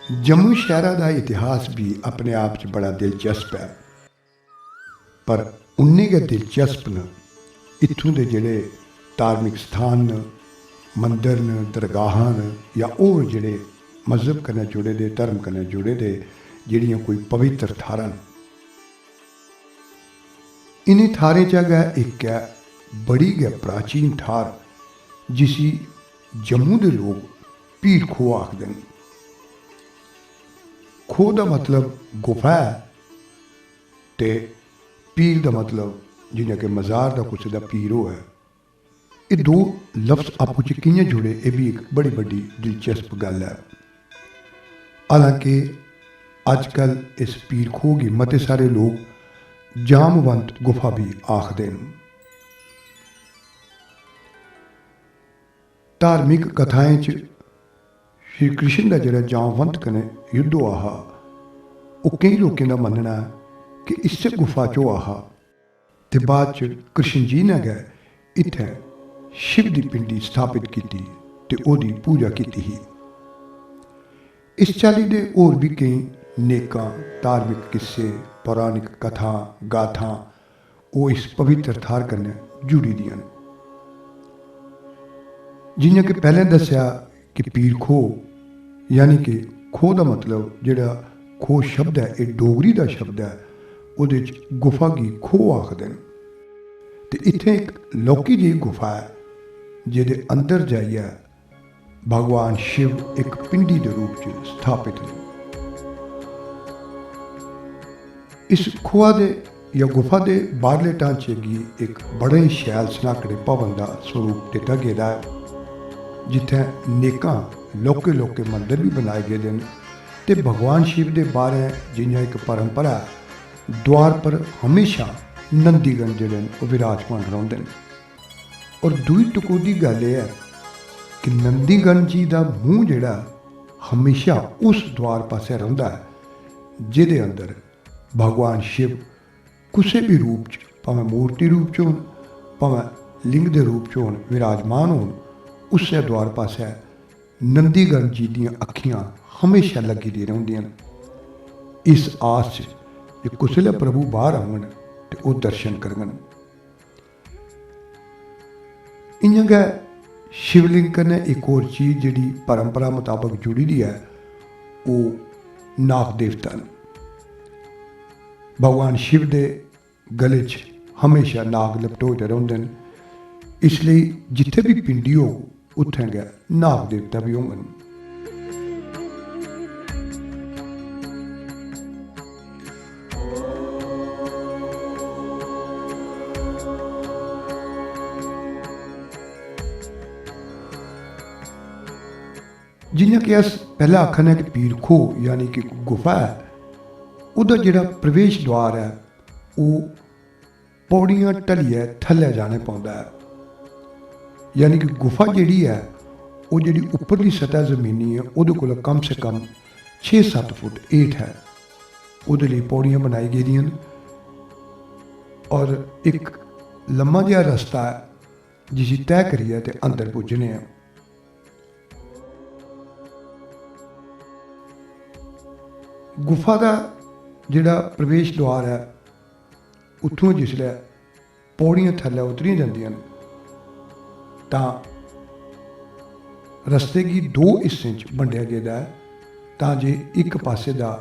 जम्मू शहर का इतिहास भी अपने आप च बड़ा दिलचस्प है, पर उन्ने गै दिलचस्प न इत्थों के जोड़े धार्मिक स्थान न, मंदिर न, दरगाहां न, या होर जोड़े मजहब कन्नै जुड़े दे, धर्म कन्नै जुड़े दे जेह्ड़ियां कोई पवित्र थारां न। इन्हें थारें चा गै इक है बड़ी गै प्राचीन थार जिसी जम्मू के लोग पीर खोह् आखदे न। खोह् का मतलब गुफा है ते पीर का मतलब जियां कि मज़ार का कुछ का पीर होऐ। ये दो लफ्ज़ आपू च कि'यां जुड़े, ये भी एक बड़ी बड़ी दिलचस्प गल है। हालांकि अजकल इस पीर खोह् गी मते सारे लोग जामवंत गुफा भी आखदे न। धार्मिक कथाएं च श्री कृष्ण का जोड़ा जामवंत कन्नै युद्ध होआ हा, वो कई लोगों का मनना है कि इस गुफा चो होआ हा ते बाद च कृष्ण जी ने गै इत्थै शिव की पिंडी स्थापित की ते ओदी पूजा की ही। इस चाली दे होर भी कई नेकां धार्मिक किस्से, पौराणिक कथा गाथां वो इस पवित्र थार कन्नै जुड़ी दियां न। जियां कि पहले दस्या कि पीर खोह् यानी कि खोह् का मतलब जेड़ा खोह् शब्द है, ये डोगरी का शब्द है, उहदे च गुफा गी खोह् आखदे न। ते इत्थै एक लौह्की जी गुफा है जेह्दे अंदर जाइयै भगवान शिव एक पिंडी के रूप च स्थापित है। इस खोआ दे या गुफा के बाहरले ढांचे की एक बड़े ही शैल सनाकड़े भवन का स्वरूप दिता गेदा है, जिथे नेकां लौह्के लौह्के मंदिर भी बनाए गए हैं ते भगवान शिव के बाहर जियां एक परंपरा है, द्वार पर हमेशा नंदीगण जिहड़े न विराजमान रहिंदे न। और दूई टकोदी गल यह है कि नंदीगण जी का मूँह जिहड़ा हमेशा उस द्वार पासे रहिंदा है जिहदे अंदर भगवान शिव किसी भी रूप च, भावें मूर्ति रूप च होन, भावें लिंग के रूप च होन, विराजमान होन, उस द्वार पासे नंदीगण जी दीयां अखियां हमेशा लगी दी रहिंदियां न, इस आस च कि कुसलै प्रभु बाहर आवन ते ओह दर्शन करन। इ'यां गै शिवलिंग कन्नै एक होर चीज़ जिहड़ी परंपरा मुताबक जुड़ी दी है, वो नाग देवता न। भगवान शिव के गले च हमेशा नाग लपटोए रहिंदे न, इसलिए जिथे भी पिंडी हो उत्थे गै नाग देवता भी होङन। जियां कि अस पहले आखने कि पीर खोह् यानी कि गुफा है, उहदा जिहड़ा प्रवेश द्वार है वो पौड़ियां ढलियै थल्ले जाने पौंदा है। यानी कि गुफा जिहड़ी है वो जिहड़ी उपरली सतह जमीनी है उहदे कोला कम से कम 6-7 फुट हेठ है, उहदे लई पौड़ियां बनाई गेदियां न और एक लम्मा जिहा रस्ता है जिसी तय करियै ते अंदर पुज्जने आं। गुफा का जिहड़ा प्रवेश द्वार है उत्थों जिसलै पौड़ियां थल्लै उतरियां जंदियां न तां रस्ते की 2 हिस्सें च बंडिया गेदा है, तां जे एक पासे दा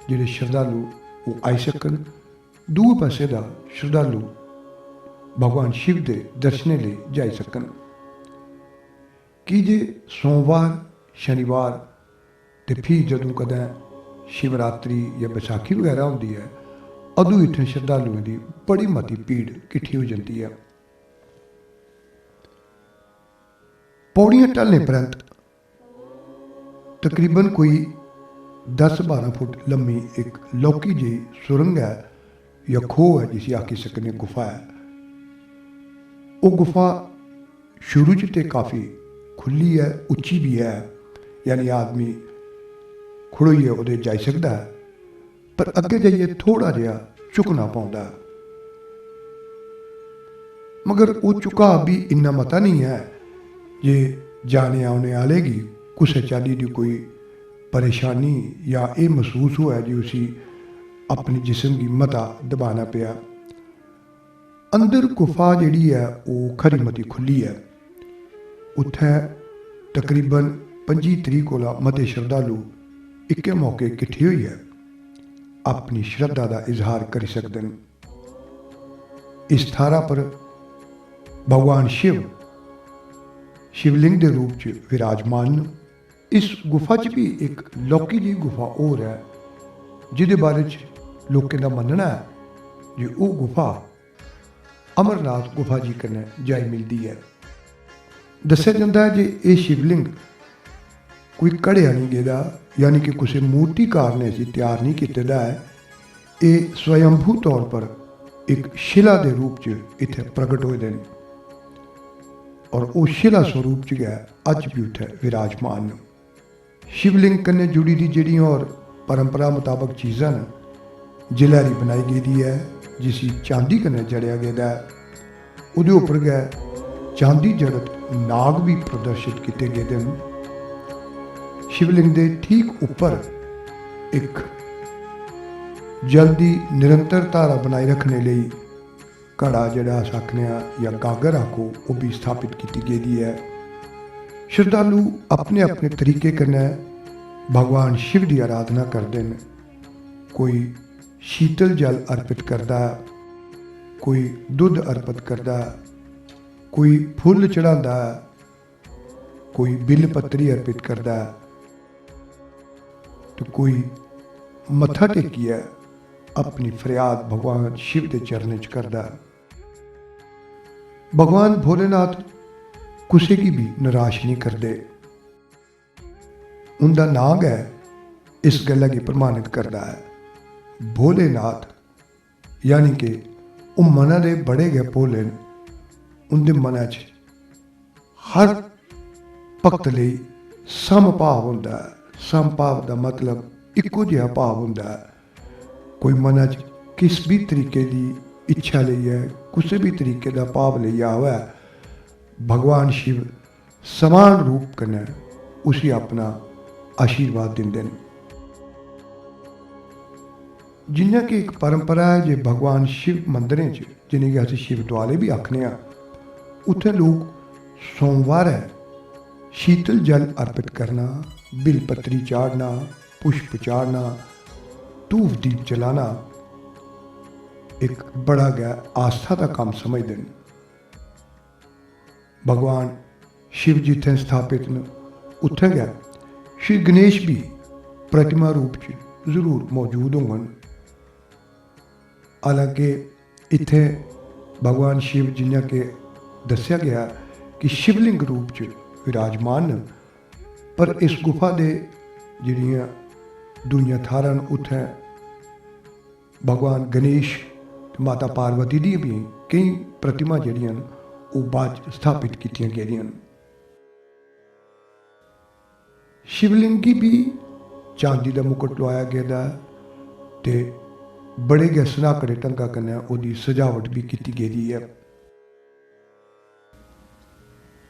जेह्ड़े श्रद्धालु वो आई सकन, दूए पासे दा श्रद्धालु भगवान शिव के दर्शनें लिए जाई सकन। कि जे सोमवार शनिवार ते फ्ही जदों कदें शिवरात्रि या बैसाखी वगैरह होंदी है, अदूं इत्थै श्रद्धालुओं की बड़ी मती भीड़ किट्ठी हो जाती है। पौड़ियां ढलने परैंत तकरीबन कोई 10-12 फुट लम्मी एक लौह्की जी सुरंग है या खोह है जिसी आखी सकने गुफा है। वो गुफा शुरू च ते काफ़ी खुली है, उच्ची भी है, यानी आदमी खड़ोइयै उहदे जाई सकदा है, पर अग्गे जाइए थोड़ा जिहा झुकना पौंदा है। मगर वो झुकाव भी इन्ना मता नहीं है जे जाने आने आह्ले गी कुसै चाल्ली दी कोई परेशानी या ये महसूस होया जी उसी अपने जिस्म की मता दबाना पिया। अंदर गुफा जिहड़ी है वो खरी मती खुली है। उत्थे तकरीबन 25-30 कोला मते श्रद्धालु इक्के मौके किट्ठे होइए अपनी श्रद्धा का इजहार करी सकते हैं। इस थारा पर भगवान शिव शिवलिंग के रूप च विराजमान न। इस गुफा च भी एक लौकी जी गुफा और है जिहदे बारे च लोकें का मनना है कि वो गुफा अमरनाथ गुफा जी कन्नै जाई मिलती है। दस्सिया जाता है कि यह शिवलिंग कोई घड़िया नहीं गेदा, यानी कि किसी मूर्तिकार ने इसे तैयार नहीं किया है। ये स्वयंभू तौर पर एक शिला के रूप च इत्थे प्रगट होए दे न और वो शिला स्वरूप च गै अज भी उत्थे विराजमान न। शिवलिंग कन्नै जुड़ी दी जिहड़ियां और परंपरा मुताबक चीज़ां न, जलैरी बनाई गेदी है जिसी चांदी कन्नै जड़िया गेदा है। उहदे उप्पर गै चांदी जड़त नाग भी प्रदर्शित किए गेदे न। शिवलिंग के ठीक उपर एक जल की निरंतर धारा बनाई रखने लिए घड़ा जिहड़ा अस आखने या गागर आखो वो भी स्थापित की गई है। श्रद्धालु अपने अपने तरीके कन्नै भगवान शिव की आराधना करते हैं। कोई शीतल जल अर्पित करता है, कोई दुध अर्पित करता है, कोई फुल चढ़ाता है, कोई बिल पत्री अर्पित करता है, तो कोई मत्था टेकिए अपनी फरियाद भगवान शिव के चरणों च करता है। भगवान भोलेनाथ किसी की भी निराश नहीं करते। उनका नाम है इस गल्ला की प्रमाणित करता है। भोलेनाथ यानी कि वो मना दे बड़े गै भोले न। उनके मन च हर भगत लई समभाव होंदा है। समभाव का मतलब इक्को जिहा भाव होंदा है। कोई मन च किस भी तरीके की इच्छा लेइयै किसी भी तरीके का भाव लेइयै आवे, भगवान शिव समान रूप कन्नै उसी अपना आशीर्वाद दिंदे न। जियां कि एक परंपरा है जे भगवान शिव मंदिरें च, जिन्हें कि अस शिव द्वाले भी आखने आ, उत्थे लोग सोमवार है शीतल जल अर्पित करना, बिल पत्री चाढ़ना, पुष्प चाढ़ना, धूफ दीप जलाना एक बड़ा गै आस्था का काम समझते हैं। भगवान शिव जिथे स्थापित न उत्थे गै श्री गणेश भी प्रतिमा रूप च जरूर मौजूद होंगन। हालांकि इत्थे भगवान शिव जियां कि दस्सिया गया कि शिवलिंग रूप च विराजमान न, पर इस गुफा दे जिहड़ियां दूइयां थारां न उत्थे भगवान गणेश माता पार्वती दी भी कई प्रतिमा जिहड़ियां न वो बाद स्थापित कीतियां गेदियां न। शिवलिंग की भी चांदी का मुकुट लवाया गेदा ते बड़े गै सनाकड़े ढंगा कन्नै ओहदी सजावट भी की गेदी है।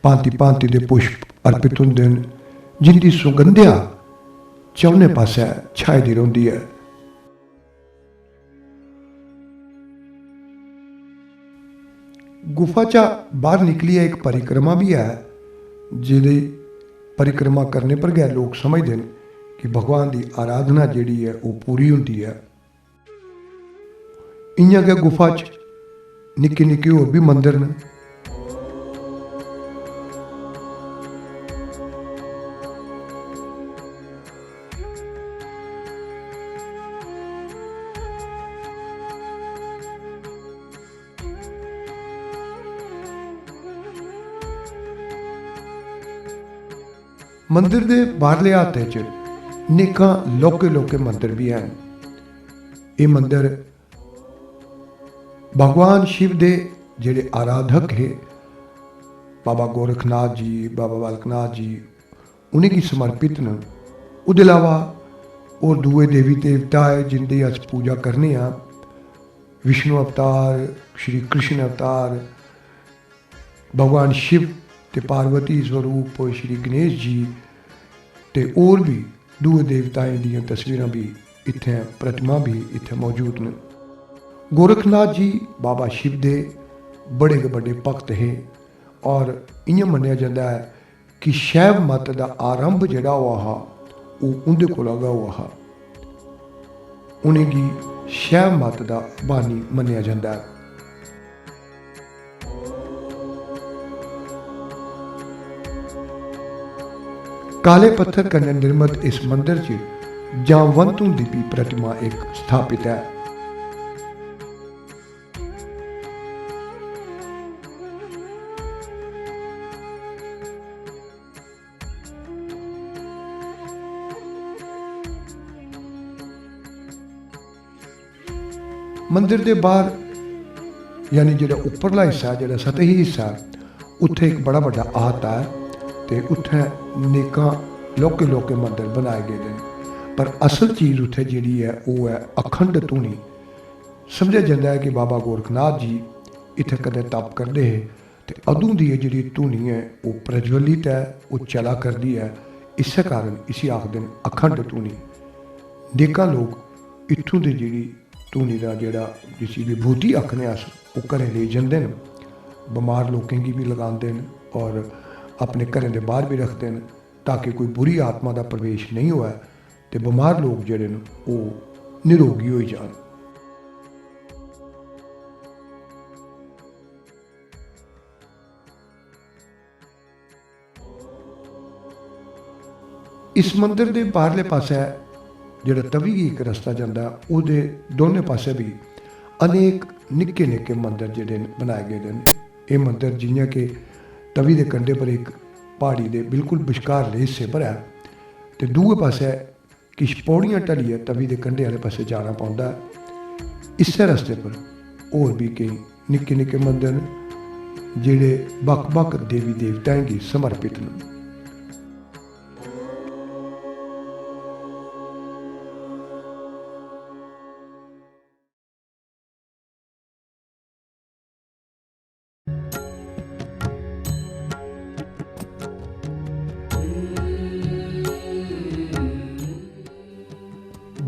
भांति भांति के पुष्प अर्पित होंदे न जिंदी सुगंधिया चौने पासे छाई दी रहिंदी है। गुफा चा बाहर निकली एक परिक्रमा भी है, जिहदी परिक्रमा करने पर गै लोग समझते हैं कि भगवान की आराधना जिहड़ी है वो पूरी होती है। इयां गै गुफा च निक्के निक्के होर भी मंदिर न। मंदिर के बाहरले हाथे च नेकां लौके लौके मंदिर भी हैं। ये मंदिर भगवान शिव दे जेड़े आराधक है बाबा गोरखनाथ जी, बाबा बालकनाथ जी, उन्हें समर्पित न। उसके अलावा और दुए देवी देवता है जिनकी अस पूजा करने हाँ। विष्णु अवतार, श्री कृष्ण अवतार, भगवान शिव ते पार्वती स्वरूप श्री गणेश जी ते और भी दूए देवताएं दी तस्वीरां भी इत्थे, प्रतिमा भी इत्थे मौजूद ने। गोरखनाथ जी बाबा शिव दे बड़े बड़े भगत हे और इ'यां मन्नेआ जंदा है कि शैव मत का आरंभ जिहड़ा हुआ हा ओह् उं'दे कोला गै हुआ हा। उ'नेंगी शैव मत का बानी मन्नेआ जंदा है। काले पत्थर कन्नै निर्मित इस मंदिर च जामवंत हुंदी भी प्रतिमा एक स्थापित है। मंदिर के बाहर यानी जो उपरला हिस्सा जो सतही हिस्सा उत्थे एक बड़ा बड़ा आहत है तो उत्थे नेकां लौके लौके मंदिर बनाए गए हैं। पर असल चीज़ उत्थे जिहड़ी है वो है अखंड धूनी। समझा जाता है कि बाबा गोरखनाथ जी इत्थे कदे तप करते हैं तो अदों की जी धूनी है वो प्रज्वलित है, वो चला करती है। इस कारण इसी आखदे अखंड धूनी। नेकां लोग इत्थों की जी धूनी का जोड़ा जिसी विभूति आखने अस वो घरें ले जाते हैं, बमार लोगों की भी लगाते हैं और अपने घरें के बाहर भी रखते हैं ताकि कोई बुरी आत्मा का प्रवेश नहीं हुआ तो बमार लोग जोड़े वो निरोगी हो जान। इस मंदिर के बाहरले पासे जो तवी एक रस्ता जाता वो दोनों पासे भी अनेक निक्के निक्के मंदिर जोड़े बनाए गए हैं। ये मंदिर जियां कि तवी के कंढे पर एक पहाड़ी के बिल्कुल विचकार हिस्से पर है तो दूए पासे किश पौड़ियां ढलिए तवी के कंढे वाले पासे जाना पौंदा है। इस रस्ते पर होर भी कई निक्के निक्के मंदिर ने जिहड़े बक्ख बक्ख देवी देवताएं गी समर्पित हैं।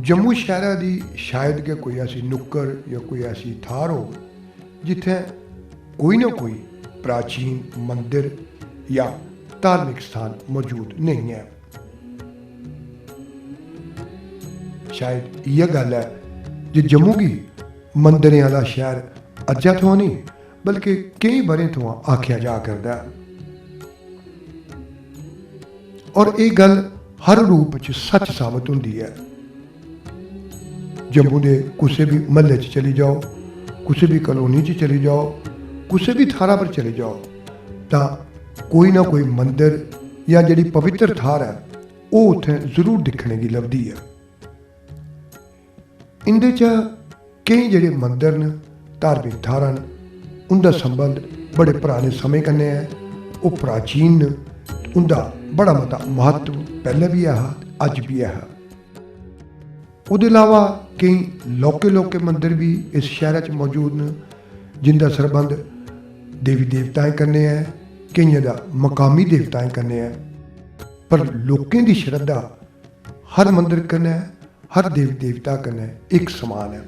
जम्मू शहर की शायद के कोई ऐसी नुक्कड़ या कोई ऐसी थार हो जिथे कोई ना कोई प्राचीन मंदिर या धार्मिक स्थान मौजूद नहीं है। शायद यह गल है जो जम्मू की मंदिरें वाला शहर अज्जा थमां नहीं बल्कि कई बरें थमां आख्या जा करदा है और ये गल हर रूप च सच साबित होंदी है। जम्मू के किसी भी महल्ले चली जाओ, किसी भी कलोनी चली जाओ, किसी भी थारा पर चले जाओ तो कोई ना कोई मंदिर या जी पवित्र थार है वो उत्थे जरूर दिखने की लभदी है। इंदे च कई जेडे मंदिर न धार्मिक थारां न उनका संबंध बड़े पुराने समय कन्नै है, वो प्राचीन न, उनका बड़ा मता महत्व पहले भी है अज भी है। उसके अलावा कई लौके लौके मंदिर भी इस शहर च मौजूद न जिनका संबंध देवी देवताएं कन्नै है, कईयां दा मकामी देवताएं कन्नै है। पर लोकें दी श्रद्धा हर मंदिर कन्नै हर देवी देवता कन्नै एक समान है।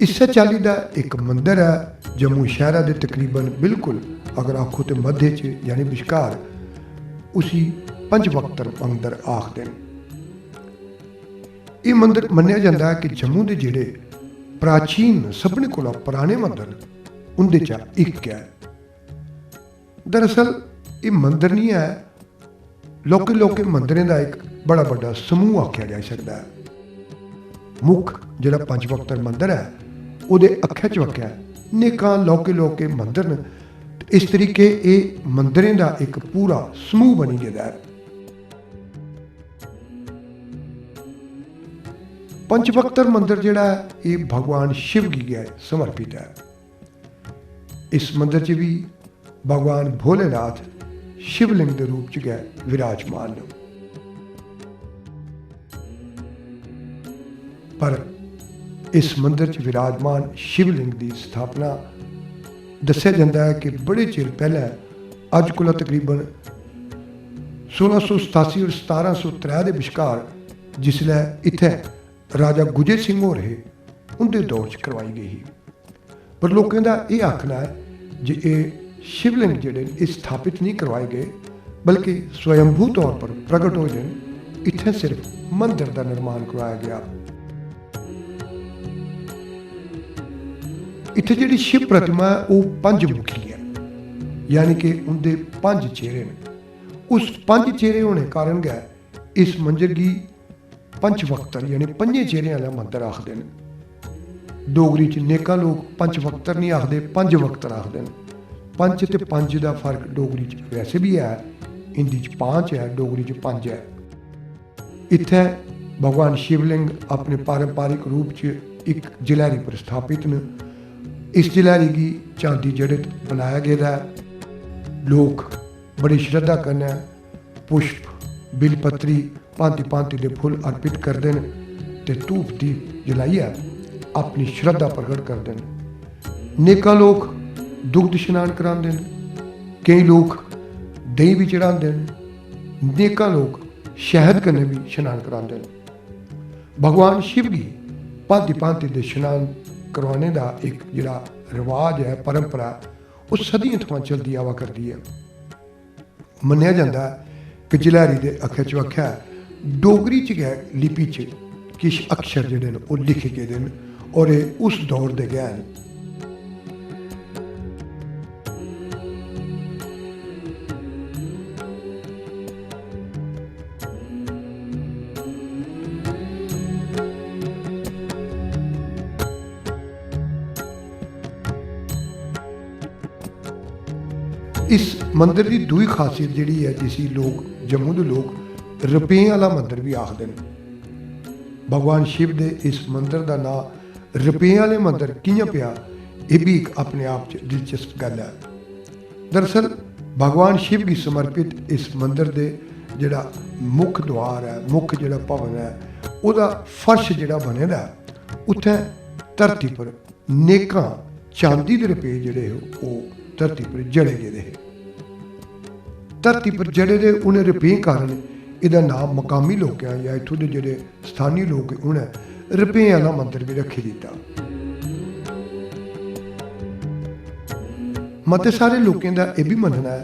इस चाली का एक मंदिर है जम्मू शहर के तकरीबन बिल्कुल अगर आखो तो मध्य च यानी विचकार उसी पंचवक्तर मंदिर आखते हैं। ये मंदिर मन्निया जाता है कि जम्मू के जोड़े प्राचीन सबने को पुराने मंदिर उनके चा एक है। दरअसल ये मंदिर नहीं है, लौके लौके मंदिरों का एक बड़ा बड़ा समूह आख्या जा सकता है। मुख जो पंचवक्तर मंदिर है वो अखे चवक्या नेकां लौके लौके मंदिर न। इस तरीके ये मंदिरों का एक पूरा समूह बनी गया है। पंचवक्तर मंदिर जोड़ा है ये भगवान शिव की है समर्पित है। इस मंदिर च भी भगवान भोलेनाथ शिवलिंग के रूप च गए विराजमान ने। पर इस मंदिर च विराजमान शिवलिंग की स्थापना दस्या जाता है कि बड़े चिर पहले अज को तकरीबन 1687 और 1703 के विचकार जिसलै इत्थै राजा गुजे सिंह होर हे उंदे दौर च करवाई गई ही। पर लोगों का यह आखना है जे ये शिवलिंग जिहड़े इस स्थापित नहीं करवाए गए बल्कि स्वयंभू तौर पर प्रगट होए हैं। इत्थे सिर्फ मंदिर का निर्माण करवाया गया। इत्थे जिहड़ी शिव प्रतिमा है वो पंचमुखी है, यानी कि उनके 5 चेहरे ने। उस 5 चेहरे होने कारण गै इस मंदिर की पंचवक्तर यानी 5 चेहरे वाला मंदिर आखते हैं। डोगरी च नेका लोग पंचवक्तर नहीं आखते, 5 वक्तर आखते हैं। 5 ते 5 का फर्क डोगरी च वैसे भी है, हिंदी च 5 है, डोगरी च 5 है। इत्थे भगवान शिवलिंग अपने पारंपरिक रूप च एक जलैरी पर स्थापित न। इस जलैरी की चांदी जड़ित बनाया गया है। लोग बड़ी श्रद्धा कन्नै पुष्प, बिलपत्री, भांति भांति के फुल अर्पित करते हैं ते धूप दीप जलाइए अपनी श्रद्धा प्रगट करते हैं। नेका लोग दुग्ध स्नान कराते हैं, कई लोग दही भी चढ़ाते हैं, नेका लोग शहद कन्नै भी स्नान कराते हैं। भगवान शिव की भांति भांति के स्नान करवाने का एक जिहड़ा रिवाज है, परंपरा, वो सदियों थमां चलती आवा करती है। मन्निया जाता है कि जलैरी के अखे च आख्या डोगरी च गै लिपि च किश अक्षर जिहड़े न वो लिखे गेदे न और ये उस दौर के गै न। इस मंदिर की दूई खासियत जिहड़ी है जिसी लोग जम्मू के लोग रुपये वाला मंदिर भी आखते हैं। भगवान शिव के इस मंदिर का नाम रुपये वाले मंदिर कियां पिया, यह भी एक अपने आप च दिलचस्प गल है। दरअसल भगवान शिव की समर्पित इस मंदिर के जिहड़ा मुख द्वार है, मुख जिहड़ा भवन है, उसका फर्श जिहड़ा बने दा उत्थे धरती पर नेकां चांदी के रुपये जिहड़े वो धरती पर जड़े गेदे हे। धरती पर जड़े दे उन्हें रुपये कारण इसका नाम मकामी लोगों या इत्थों के जिहड़े स्थानीय लोग उन्हें रुपये वाला मंदिर भी रखी दिता। मते सारे लोगों का यह भी मनना है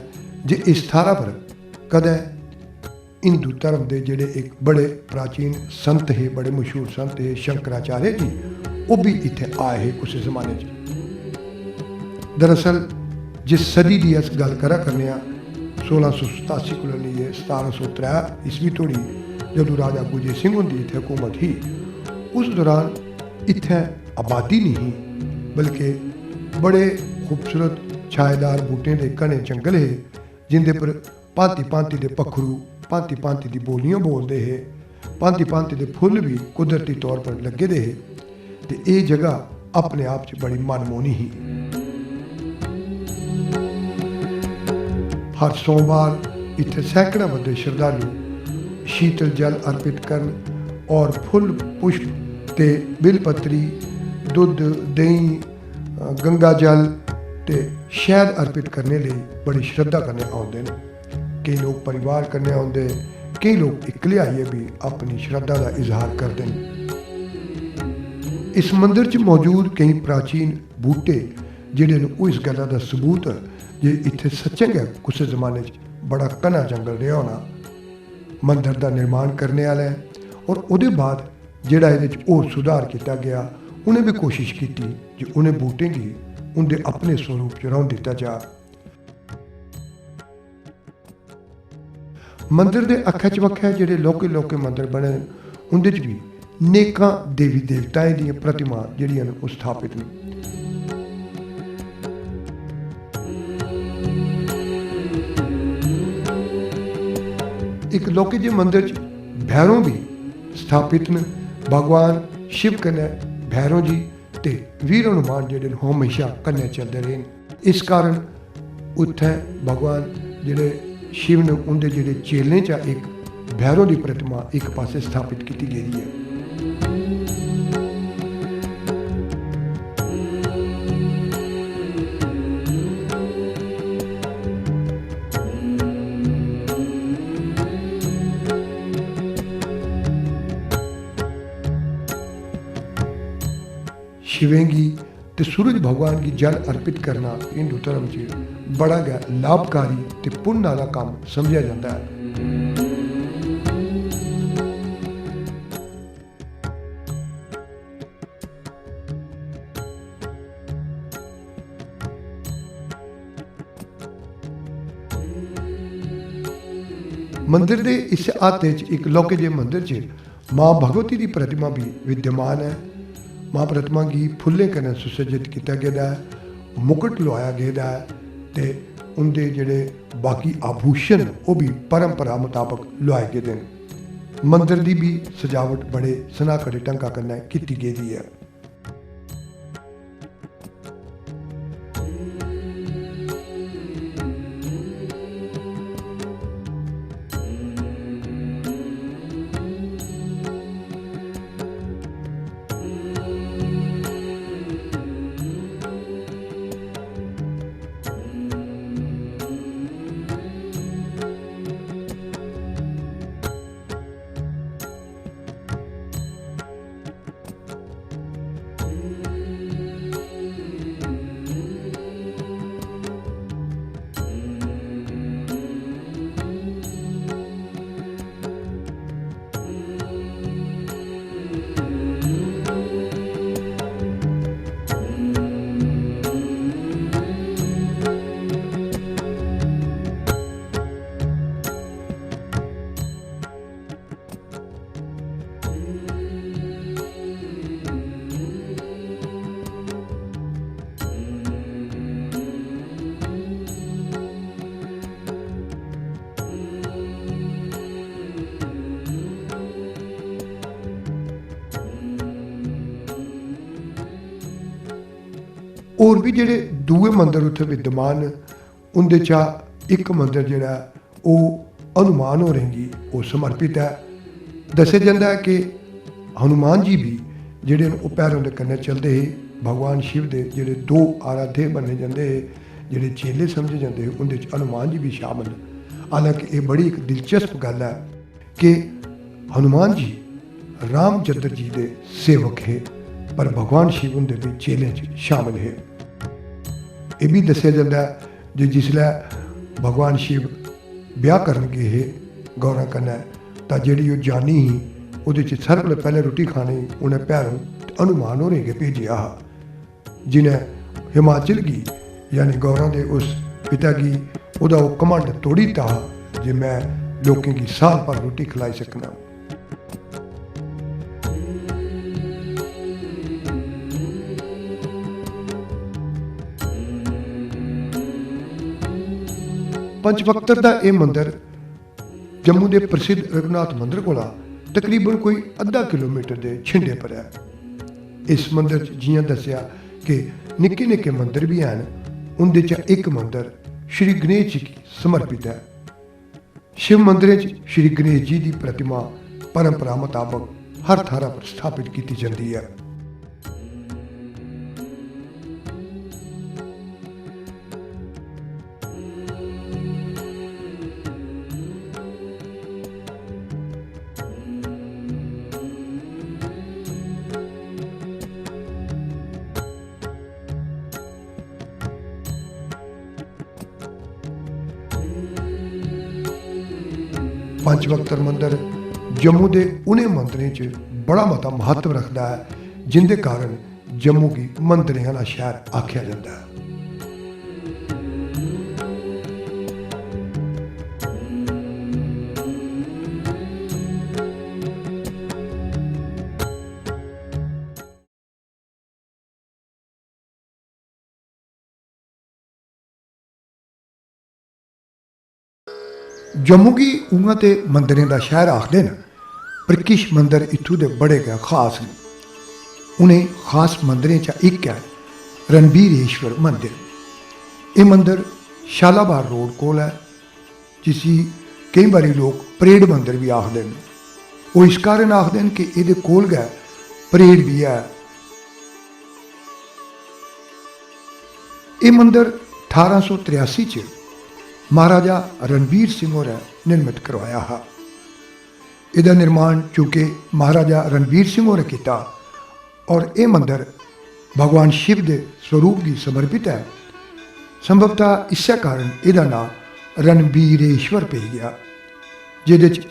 जे इस थारा पर कदें हिंदू धर्म के जिहड़े एक बड़े प्राचीन संत है, बड़े मशहूर संत है शंकराचार्य जी, वो भी इत्थे आए हैं कुछ जमाने च। दरअसल जिस सदी की अस गल करा करने 1687 को लेइए 1703 ईस्वी धोड़ी जदों राजा गुजे सिंह उनकी इत्थे हुकूमत ही, उस दौरान इत्थे आबादी नहीं बल्कि बड़े खूबसूरत छाएदार बूटें के घने जंगल है जिंदे पर भांति भांति के पखरू, भांति भांति की बोलियां बोलते हैं, भांति भांति के फुल भी कुदरती तौर पर लगे दे है। ते ये जगह अपने आप च बड़ी मनमोहनी ही। हर सोमवार इत्थे सैकड़ों बंदे श्रद्धालु शीतल जल अर्पित करन और फुल पुष्प ते बिलपत्री, दुध, दही, गंगा जल ते शहद अर्पित करने लिए बड़ी श्रद्धा करने आते हैं। कई लोग परिवार करने आते, कई लोग इकले आइए भी अपनी श्रद्धा का इजहार करते हैं। इस मंदिर च मौजूद कई प्राचीन बूटे जिहड़े न इस गल्ला का सबूत जे इत्थे सच्चें गै कुछ जमाने बड़ा घना जंगल रहा होना। मंदिर का निर्माण करने वाले और उसके बाद जिहड़ा इहदे च होर सुधार किया गया, उन्हें भी कोशिश की कि उन्हें बूटें की उनके अपने स्वरूप च रौन दिता जा। मंदिर के अक्खे च बक्खे जिहड़े लौके लौके मंदिर बने उंदे च भी नेकां देवी देवताएं दी प्रतिमा जिहड़ियां न स्थापित न। एक लौके जे मंदिर च भैरों भी स्थापित न। भगवान शिव कन्नै भैरों जी ते वीर हनुमान जिहड़े हमेशा कन्नै चलते रहे। इस कारण उत्थे भगवान जिहड़े शिव ने उनके जिहड़े चेलें चा एक भैरों की प्रतिमा एक पासे स्थापित की गई है। शिवें गी ते सूरज भगवान की जल अर्पित करना हिंदू धर्म च बड़ा गै लाभकारी ते पुण्य आह्ला कम्म समझा जाता है। मंदिर के इस हाते एक लौके जे मंदिर च माँ भगवती की प्रतिमा भी विद्यमान है। माँ प्रतिमा की फुल्लें कन्नै सुसज्जित किया गया है, मुकुट लुआया गया है ते उनके जिहड़े बाकी आभूषण वो भी परंपरा मुताबक लुआए गए हैं। मंदिर की भी सजावट बड़े सनाखड़े ढंगा कन्नै की गेदी है। और भी जोड़े दूए मंदिर उत्थे विद्यमान उनके चा एक मंदिर जोड़ा वो हनुमान होरें गी वो समर्पित है। दस्या जाता है कि हनुमान जी भी जोड़े पैरों के कन्नै चलते हैं। भगवान शिव के जोड़े दो आराध्य बने जाते हैं, जोड़े चेले समझे जाते हैं, उनके हनुमान जी भी शामिल। हालांकि ये बड़ी एक दिलचस्प गल है कि हनुमान जी रामचंद्र जी के सेवक है, पर भगवान शिव उनके भी चेले शामिल है। यह भी दस्या जाता है जो जिसलै भगवान शिव ब्याह करन गए हे गौरा कन्नै तां जिहड़ी ओह जानी ही उहदे च सारे कोला पैह्लें रुट्टी खानी उन्हें भैरों हनुमान होरें गै भेजिया हा, जिन्हें हिमाचल गी यानी गौरा के उस पिता गी ओहदा ओह घमंड तोड़ी दित्ता हा जे मैं लोकें गी साल भर रुट्टी खलाई सकना। पंचवक्तर का यह मंदिर जम्मू के प्रसिद्ध रघुनाथ मंदिर को तकरीबन कोई अद्धा किलोमीटर के छिंडे पर है। इस मंदिर जियां दसिया कि निक्के निक्के मंदिर भी हैं, उनके चा एक मंदिर श्री गणेश जी की समर्पित है। शिव मंदिर श्री गणेश जी की प्रतिमा परंपरा मुताबक हर थारा पर स्थापित की जाती है। पंचवक्तर मंदिर जम्मू के उन्हें मंदिरों च बड़ा मता महत्व रखता है, जिंदे कारण जम्मू की मंदिरें वाला शहर आख्या जाता है। जम्मू की उ'आं ते मंदिरें का शहर आखदे न, पर किश मंदिर इत्थूं दे बड़े गै खास न। उ'नें खास मंदिरें चा इक है रणबीरेश्वर मंदिर। ये मंदिर शालाबार रोड कोल है, जिसी कई बारी लोग परेड मंदिर भी आखदे न। वो इस कारण आखदे न कि एह्दे कोल गै परेड भी है। ये मंदिर 1883 च महाराजा रणबीर सिंह होरें निर्मित करवाया हा। इसका निर्माण चूंकि महाराजा रणबीर सिंह होरें किया और यह मंदिर भगवान शिव के स्वरूप की समर्पित है। संभवतः इस्से कारण इसका नाम रणबीरेश्वर पे गया, जिहदे च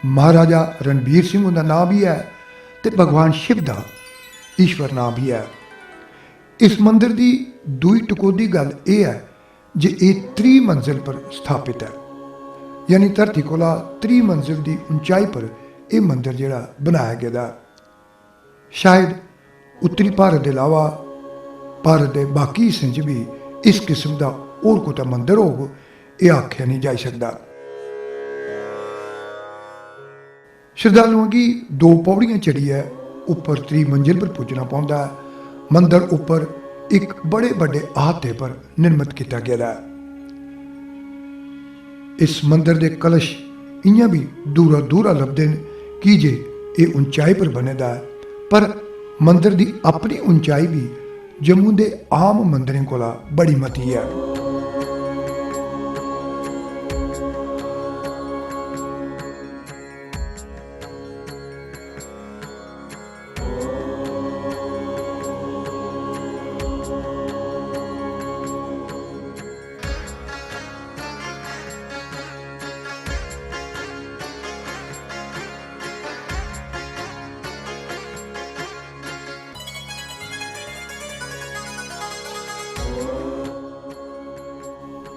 महाराजा रणबीर सिंह उनका नाम भी है तो भगवान शिव का ईश्वर नाम भी है। इस मंदिर की दूई टकोदी गल यह है जे ये 3 मंजिल पर स्थापित है, यानी धरती कोला 3 मंजिल की ऊंचाई पर यह मंदिर जिहड़ा बनाया गया। शायद उत्तरी भारत के अलावा भारत के बाकी हिस्सों च भी इस किस्म का और कोई मंदिर हो, यह आख्या नहीं जा सकता। श्रद्धालुओं की 2 पौड़ियां चढ़ी है उपर 3 मंजिल पर पुजना पौंदा है। मंदिर उपर एक बड़े बड़े अहाते पर निर्मित किया गया है। इस मंदिर के कलश इं भी दूरा दूरा लभदे हैं कि जे ये ऊंचाई पर बने दा है, पर मंदिर की अपनी ऊंचाई भी जम्मू के आम मंदिरों को बड़ी मती है।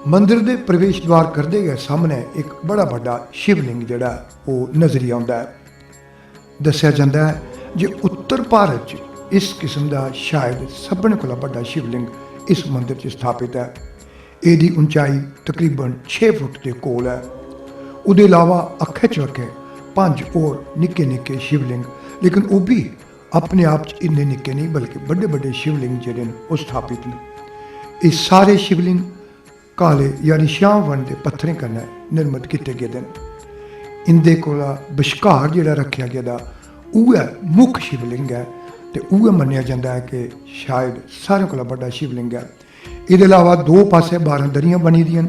मंदिर के प्रवेश द्वार करते गए सामने एक बड़ा बड़ा शिवलिंग जिहड़ा वो नजरी आता है। दस्सिया जाता है जे उत्तर भारत च इस किस्म का शायद सबने कोला बड़ा शिवलिंग इस मंदिर च स्थापित है। इसकी ऊंचाई तकरीबन 6 फुट के कोल है। उसके अलावा अखे चवखे 5 और निक्के निक्के शिवलिंग, लेकिन वो भी अपने आप च इन्ने निक्के नहीं बल्कि बड़े बड़े शिवलिंग जिहड़े ने वो स्थापित हैं। ये सारे शिवलिंग काले यानी श्याम वर्ण के पत्थरें कन्नै निर्मित किए गए हैं। इंदे कोला बशकार जिहड़ा रखा गया उह मुख शिवलिंग है, तो उह मन्निया जाता है कि शायद सारे कोला बड़ा शिवलिंग है। इसके अलावा 2 पासे 12 दरियां बनी दी हैं,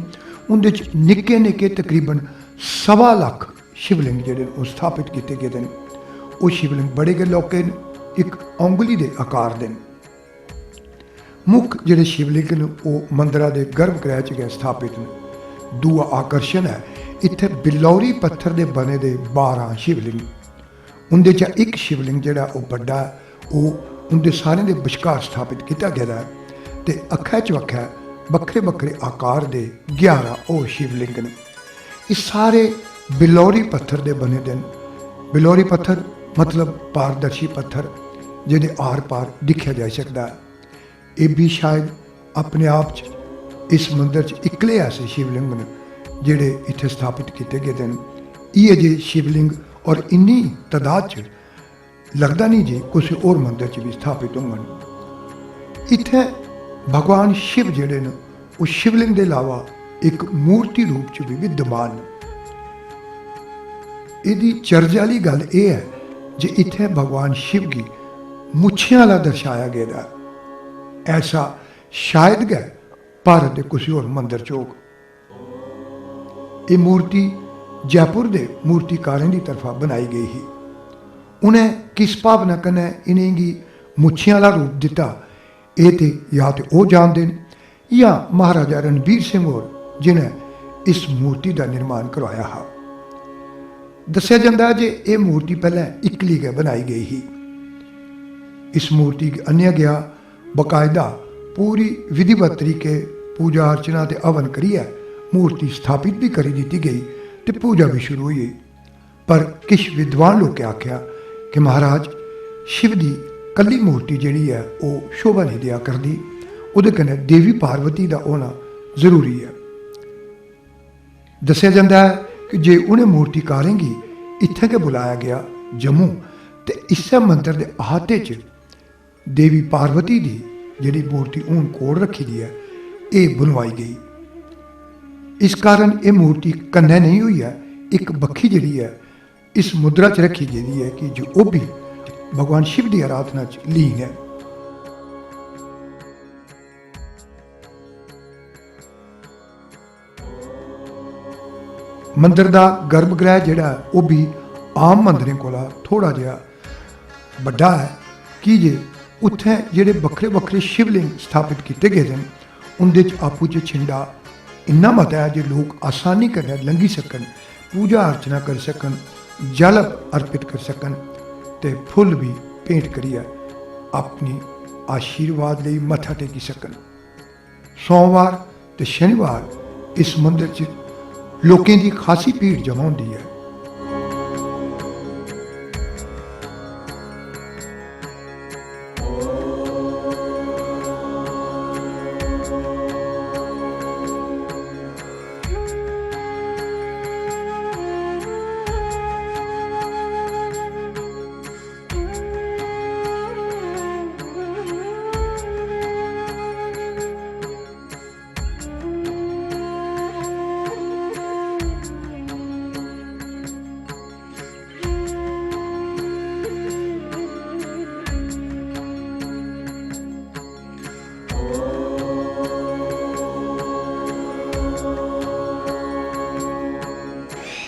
उनदे च निक्के निक्के तकरीबन 1.25 लाख शिवलिंग जिहड़े वो स्थापित किए गए हैं। वो शिवलिंग बड़े गै लौके ने, एक औंगली के आकार के। मुख जिहड़े शिवलिंग ने वो मंदिर के गर्भगृह च गए स्थापित हैं। दूआ आकर्षण है इत्थे बिलौरी पत्थर के बने दे 12 शिवलिंग, उनके चा एक शिवलिंग जिहड़ा वो बड़ा वो उनके सारे के विचकार स्थापित किया गया है। तो अखै चवखै बखरे बखरे आकार के 11 वो शिवलिंग ने। ये सारे बिलौरी पत्थर के बने दे। बिलौरी पत्थर मतलब पारदर्शी पत्थर जिहदे आर पार दिखा जा सकता है। ये भी शायद अपने आप च इस मंदिर च इकले ऐसे शिवलिंग ने जिहड़े इत्थे स्थापित किए गए हैं। ये जे शिवलिंग और इन्नी तादाद च लगता नहीं जी किसी और मंदिर च भी स्थापित होंगे। इत्थे भगवान शिव जिहड़े ने वो शिवलिंग के अलावा एक मूर्ति रूप च भी विद्यमान। इसदी चर्ज वाली गल यह है जे इत्थे भगवान शिव की मुछियां वाला दर्शाया गया है। ऐसा शायद गै भारत के किसी और मंदिर च होग। ये मूर्ति जयपुर के मूर्तिकारें की तरफा बनाई गई ही। उन्हें किस भावना कन्नै इन्हेंगी मुछियां वाला रूप दिता, ये तो या तो वो जानते हैं या महाराजा रणबीर सिंह होर जिन्हें इस मूर्ति का निर्माण करवाया हा। दस्सिया जाता है जे ये मूर्ति पहले इकली गै बनाई गई ही। इस मूर्ति गी अन्निया गया बाकायदा पूरी विधिवत तरीके पूजा अर्चना ते हवन करिए मूर्ति स्थापित भी करी दी गई तो पूजा भी शुरू हुई। पर किश विद्वान लोग आख्या कि महाराज शिव की कली मूर्ति जिहड़ी है वो शोभा नहीं दिया करती, उहदे कन्नै देवी पार्वती का होना जरूरी है। दस्सिया जाता है कि जे उन्हें मूर्तिकारें गी इत्थे के बुलाया गया जम्मू, तो इस मंदिर के अहाते च देवी पार्वती की जिहड़ी मूर्ति हूँ कोल रखी दी है ये बनवाई गई। इस कारण ये मूर्ति कन्नै नहीं हुई है, एक बखी जिहड़ी है इस मुद्रा च रखी गई है कि जो वो भी भगवान शिव की आराधना च लीन है। मंदिर का गर्भगृह जिहड़ा वो भी आम मंदिरों को थोड़ा जिहा बड़ा है कि जे उत्थे जिहड़े बक्खरे बक्खरे शिवलिंग स्थापित किए गए हैं उनके आपू च छिंडा इन्ना मता है जो लोग आसानी कन्नै लंघी सकन, पूजा अर्चना कर सकन, जल अर्पित कर सकन ते फुल भी भेंट करिए अपनी आशीर्वाद लिए मत्था टेकी सकन। सोमवार ते शनिवार इस मंदिर च लोकें की खासी भीड़ जमा होंदी है।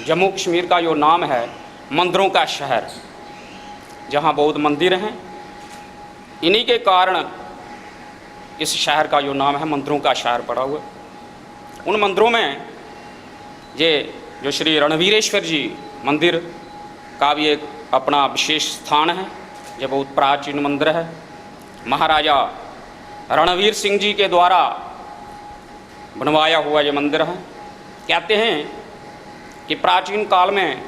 जम्मू कश्मीर का जो नाम है मंदिरों का शहर, जहाँ बौद्ध मंदिर हैं, इन्हीं के कारण इस शहर का जो नाम है मंदिरों का शहर पड़ा हुआ। उन मंदिरों में ये जो श्री रणवीरेश्वर जी मंदिर का भी एक अपना विशेष स्थान है। ये बहुत प्राचीन मंदिर है। महाराजा रणवीर सिंह जी के द्वारा बनवाया हुआ ये मंदिर है। कहते हैं कि प्राचीन काल में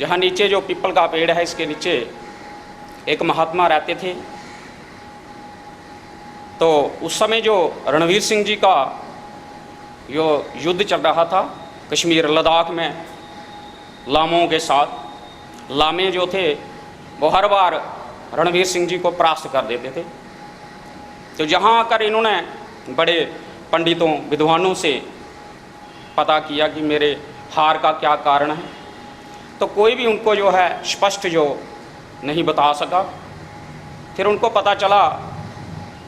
यहाँ नीचे जो पीपल का पेड़ है, इसके नीचे एक महात्मा रहते थे। तो उस समय जो रणवीर सिंह जी का जो युद्ध चल रहा था कश्मीर लद्दाख में लामों के साथ, लामे जो थे वो हर बार रणवीर सिंह जी को परास्त कर देते थे। तो जहाँ आकर इन्होंने बड़े पंडितों विद्वानों से पता किया कि मेरे हार का क्या कारण है, तो कोई भी उनको जो है स्पष्ट जो नहीं बता सका। फिर उनको पता चला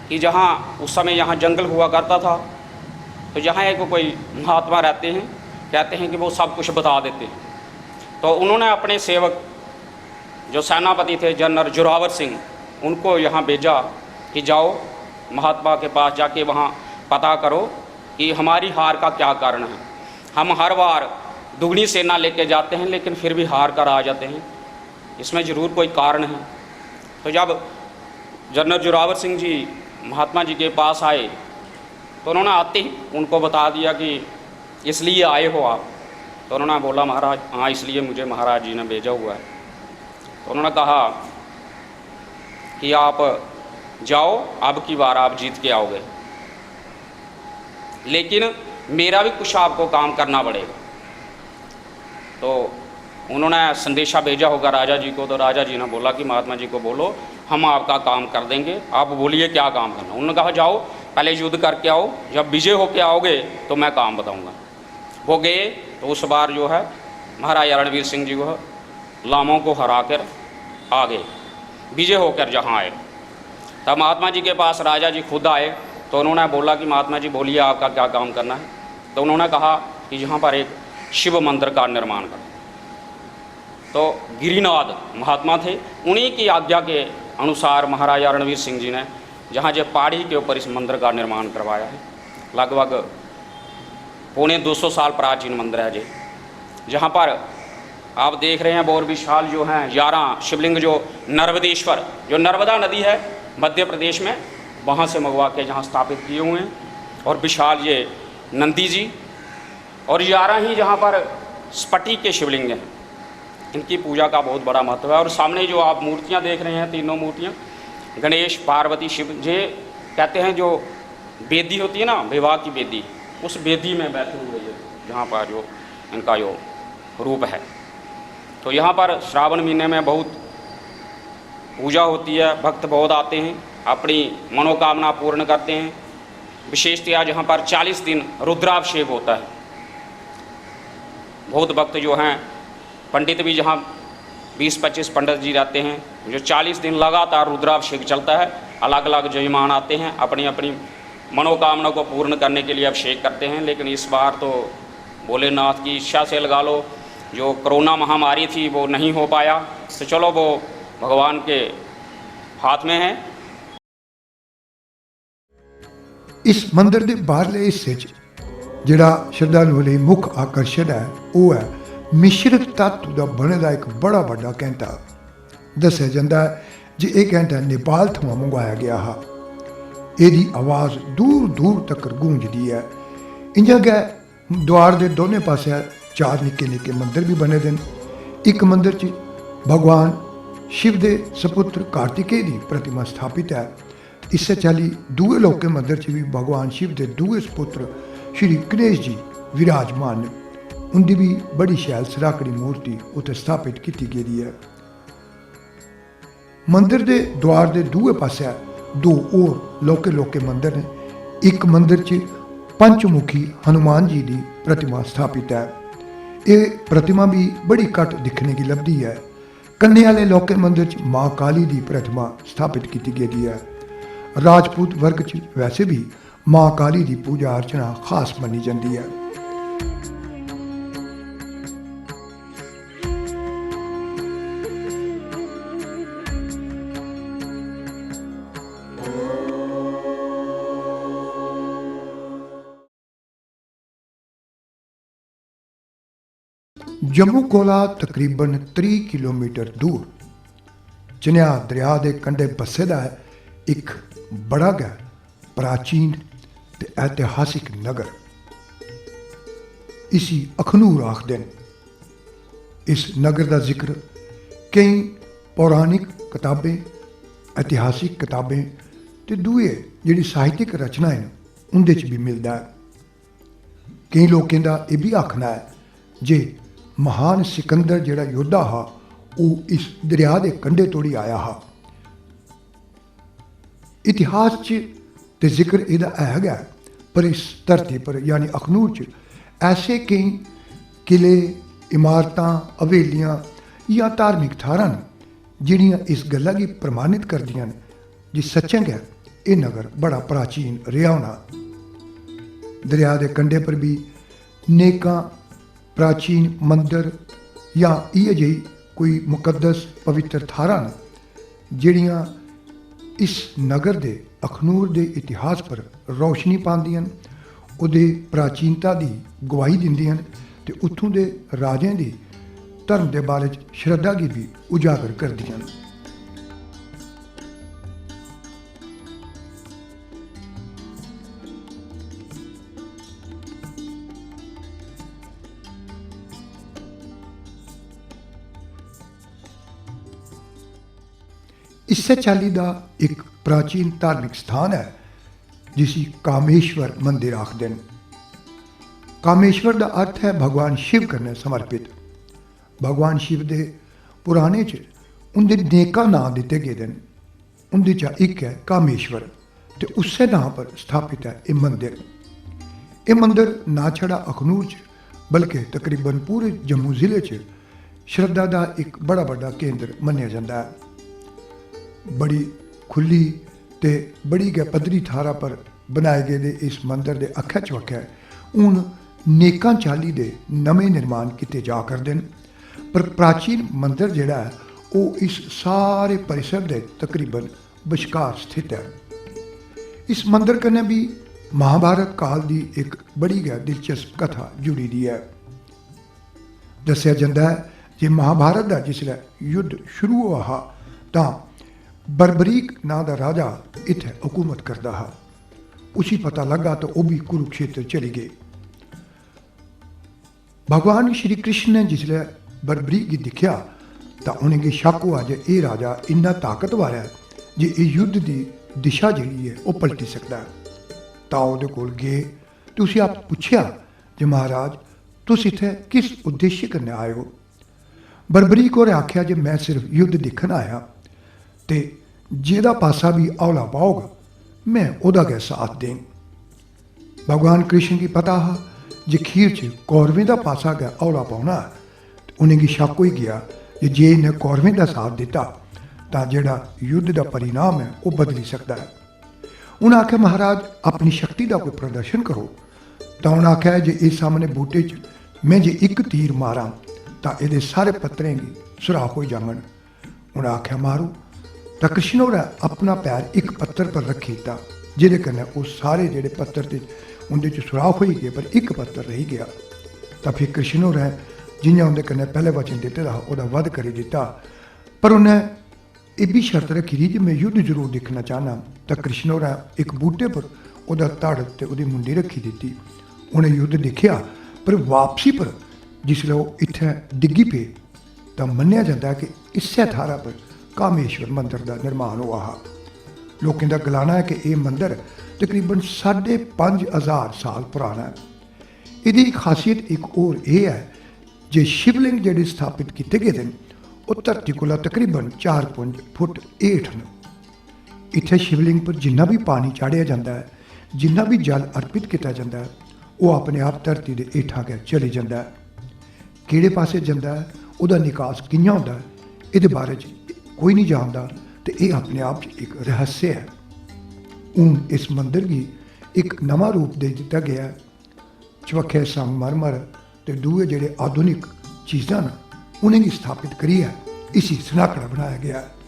कि जहाँ उस समय यहाँ जंगल हुआ करता था, तो जहाँ एक कोई महात्मा रहते हैं, कहते हैं कि वो सब कुछ बता देते हैं। तो उन्होंने अपने सेवक जो सेनापति थे जनरल जोरावर सिंह, उनको यहाँ भेजा कि जाओ महात्मा के पास जाके वहाँ पता करो कि हमारी हार का क्या कारण है। हम हर बार दुगनी सेना लेके जाते हैं लेकिन फिर भी हार कर आ जाते हैं, इसमें ज़रूर कोई कारण है। तो जब जनरल जोरावर सिंह जी महात्मा जी के पास आए तो उन्होंने आते ही उनको बता दिया कि इसलिए आए हो आप। तो उन्होंने बोला महाराज हाँ, इसलिए मुझे महाराज जी ने भेजा हुआ है। तो उन्होंने कहा कि आप जाओ, अब की बार आप जीत के आओगे, लेकिन मेरा भी कुछ आपको काम करना पड़ेगा। तो उन्होंने संदेशा भेजा होगा राजा जी को। तो राजा जी ने बोला कि महात्मा जी को बोलो हम आपका काम कर देंगे, आप बोलिए क्या काम करना। उन्होंने कहा जाओ पहले युद्ध करके आओ, जब विजय होके आओगे तो मैं काम बताऊंगा। वो गए तो उस बार जो है महाराजा रणवीर सिंह जी को लामों को हरा कर आ गए, विजय होकर जहाँ आए। तब महात्मा जी के पास राजा जी खुद आए। तो उन्होंने बोला कि महात्मा जी बोलिए आपका क्या काम करना है। तो उन्होंने कहा कि यहाँ पर एक शिव मंदिर का निर्माण कर। तो गिरिनाथ महात्मा थे, उन्हीं की आज्ञा के अनुसार महाराजा रणवीर सिंह जी ने जहाँ जे पहाड़ी के ऊपर इस मंदिर का निर्माण करवाया है। लगभग 250 साल प्राचीन मंदिर है जी, जहाँ पर आप देख रहे हैं बहुत विशाल जो हैं 11 शिवलिंग जो नर्मदेश्वर, जो नर्मदा नदी है मध्य प्रदेश में, वहाँ से मंगवा के जहाँ स्थापित किए हुए हैं। और विशाल ये नंदी जी और 11 ही जहाँ पर स्फटिक के शिवलिंग हैं, इनकी पूजा का बहुत बड़ा महत्व है। और सामने जो आप मूर्तियाँ देख रहे हैं, तीनों मूर्तियाँ गणेश पार्वती शिव, जे कहते हैं जो वेदी होती है ना, विवाह की वेदी, उस वेदी में बैठे हुए ये जहाँ पर जो इनका जो रूप है। तो यहाँ पर श्रावण महीने में बहुत पूजा होती है, भक्त बहुत आते हैं, अपनी मनोकामना पूर्ण करते हैं। विशेषतया जहाँ पर 40 दिन रुद्राभिषेक होता है। बहुत भक्त जो हैं, पंडित भी जहाँ 20-25 पंडित जी रहते हैं, जो 40 दिन लगातार रुद्राभिषेक चलता है। अलग अलग जयमान आते हैं, अपनी अपनी मनोकामना को पूर्ण करने के लिए अभिषेक करते हैं। लेकिन इस बार तो भोलेनाथ की इच्छा से लगा लो, जो कोरोना महामारी थी वो नहीं हो पाया। तो चलो वो भगवान के हाथ में है। इस मंदिर के बाहरले हिस्से जिहड़ा श्रद्धालुओं लिए मुख आकर्षण है वो है मिश्रित धातु का बने का एक बड़ा बड़ा घंटा। दस्सिया जाता है जी ये घंटा नेपाल थमां मंगवाया गया हा। इसकी आवाज़ दूर दूर तक गूंजती है। इंजा गै द्वार के दोनों पासे 4 निक्के निक्के मंदिर भी बने दे। एक मंदिर च भगवान शिव के सपुत्र कार्तिकेय की प्रतिमा स्थापित है। इस चाली दूए लोके मंदिर च भी भगवान शिव के दूए सपुत्र श्री गणेश जी विराजमान ने। उनकी भी बड़ी शैल सराकड़ी मूर्ति उत्थे स्थापित की गई है। मंदिर के द्वार के दूए पासे 2 और लोके लोके मंदिर ने। एक मंदिर च पंचमुखी हनुमान जी की प्रतिमा स्थापित है। ये प्रतिमा भी बड़ी घट दिखने की लभदी है। कन्ने वाले लोके मंदिर च माँ काली की प्रतिमा स्थापित की गई है। राजपूत वर्ग च वैसे भी माँ काली की पूजा अर्चना खास मनी जाती है। जम्मू कोला तकरीबन 30 किलोमीटर दूर चन्या दरिया के कंढे बसे दा है एक बड़ा गै प्राचीन ते ऐतिहासिक नगर। इसी अखनूर आखदे न। इस नगर का जिक्र कई पौराणिक किताबें, ऐतिहासिक किताबें ते दुए जिहड़ी साहित्यिक रचनाएं न उंदे च भी मिलता है। कई लोगों का यह भी आखना है जे महान सिकंदर जिहड़ा योद्धा हा वो इस दरिया के कंढे तोड़ी आया हा। इतिहास ते जिक्र इहदा है गया, पर इस धरती पर यानी अखनूर च ऐसे कई किले, इमारतां, हवेलियां या धार्मिक थारां न जिहड़ियां इस गल्ला गी प्रमाणित करदियां न जी सच्चें गै ये नगर बड़ा प्राचीन रेहा होना। दरिया के कंढे पर भी नेकां प्राचीन मंदिर या इह जही कोई मुकद्दस पवित्र थारां न जिहड़ियां इस नगर दे अखनूर के इतिहास पर रोशनी पांदियां न, उहदे प्राचीनता की गवाही दिंदियां न ते उत्थों दे राजें दी धर्म के बारे च श्रद्धा की भी उजागर करदियां न। इस चाली का एक प्राचीन धार्मिक स्थान है जिसे कामेश्वर मंदिर आखते हैं। कामेश्वर का अर्थ है भगवान शिव कन्नै समर्पित। भगवान शिव के पुराने च उनके नेका नाम दिते गए हैं। उनके चा एक है कामेश्वर ते उस नाम पर स्थापित है ये मंदिर। ये मंदिर ना छड़ा अखनूर च बल्कि तकरीबन पूरे जम्मू जिले च श्रद्धा का एक बड़ा बड़ा केंद्र मन्निया जाता है। बड़ी खुली ते बड़ी गै पद्धरी थारा पर बनाए गए इस मंदिर के अक्खै चवक्खै हूँ नेकां चाली दे नवे निर्माण किए जा करदे न, पर प्राचीन मंदिर जिहड़ा है वो इस सारे परिसर के तकरीबन विचकार स्थित है। इस मंदिर कन्नै भी महाभारत काल की एक बड़ी गै दिलचस्प कथा जुड़ी दी है। दस्सिया जाता है जे महाभारत का जिसलै युद्ध शुरू हुआ हा तां बरबरीक नां दा राजा इत्थे हुकूमत करता हा। उसी पता लगा तो वह भी कुरुक्षेत्र चली गए। भगवान श्री कृष्ण ने जिसलै बरबरीक गी दिखिया तो उन्हें शक हुआ जे ये राजा इन्ना ताकतवर है जे ये युद्ध की दिशा जिहड़ी है वह पलटी सकता है। तां उहदे कोल गए तो उसी आप पुछया जे महाराज तुस इत्थे किस उद्देश्य कन्नै आए हो। बरबरीक होरें आख्या जे मैं सिर्फ युद्ध दिखन आया ते जेदा पासा भी हौला पाओगा मैं ओदा गै साथ दें। भगवान कृष्ण की पता हा जे खीर च कौरवें का पासा गै हौला पाना। उन्हें शक हो गया कि जे इन्हें कौरवें का साथ दिता तो जोड़ा युद्ध का परिणाम है वह बदली सकता है। उन्हें आख्या महाराज अपनी शक्ति का कोई प्रदर्शन करो। तो उन्हें आख्या जे इस सामने बूटे च मैं जे एक तीर मारा तो ये सारे पत्तरें की सुराख हो जावन। उन्हें आख्या मारो। तो कृष्ण होरें अपना पैर एक पत्थर पर रखी था जिहदे कन्नै वो सारे जिहड़े पत्थर ते उंदे च सुराख होई गए, पर एक पत्थर रही गया। तां फिर कृष्ण होरें जियां उंदे कन्नै पैह्ले वचन दित्ते दा हा ओह्दा वध करी दित्ता, पर उन्नै एह् बी शर्त रक्खी दी जे मैं युद्ध जरूर दिक्खना चाहना। तां कृष्ण होरें इक बूटे पर ओह्दा धड़ ते ओह्दी मुंडी रखी दित्ती। उ'नें युद्ध दिक्खेआ, पर वापसी पर जिसलै ओह् इत्थै डिग्गी पे तां मन्नेआ जंदा है कि इस्सै थाह्रा पर कामेश्वर मंदर दा निर्माण होआ हा। लोकें दा गलाना है कि एह् मंदर तकरीबन 5,500 साल पुराना है। एह्दी खासियत इक होर एह् है जे शिवलिंग जेह्ड़े स्थापित कीते गेदे न ओह् धरती कोला तकरीबन 4-5 फुट हेठ न। इत्थै शिवलिंग पर जिन्ना भी पानी चाढ़ेआ जाता है, जिन्ना भी जल अर्पित किया जाता है, वो अपने आप धरती के हेठां गै चली जाता है। केड़े पासे जाता है, उसका निकास कि'यां होंदा है, इहदे बारे च कोई नहीं जानता, तो ये अपने आप च एक रहस्य है। हूँ इस मंदिर की एक नवा रूप दे दिता गया है। चबक्खे संगमरमर ते दूए जेह्ड़े आधुनिक चीज़ां न उनेंगी स्थापित करियै इसी सनाकड़ा बनाया गया है।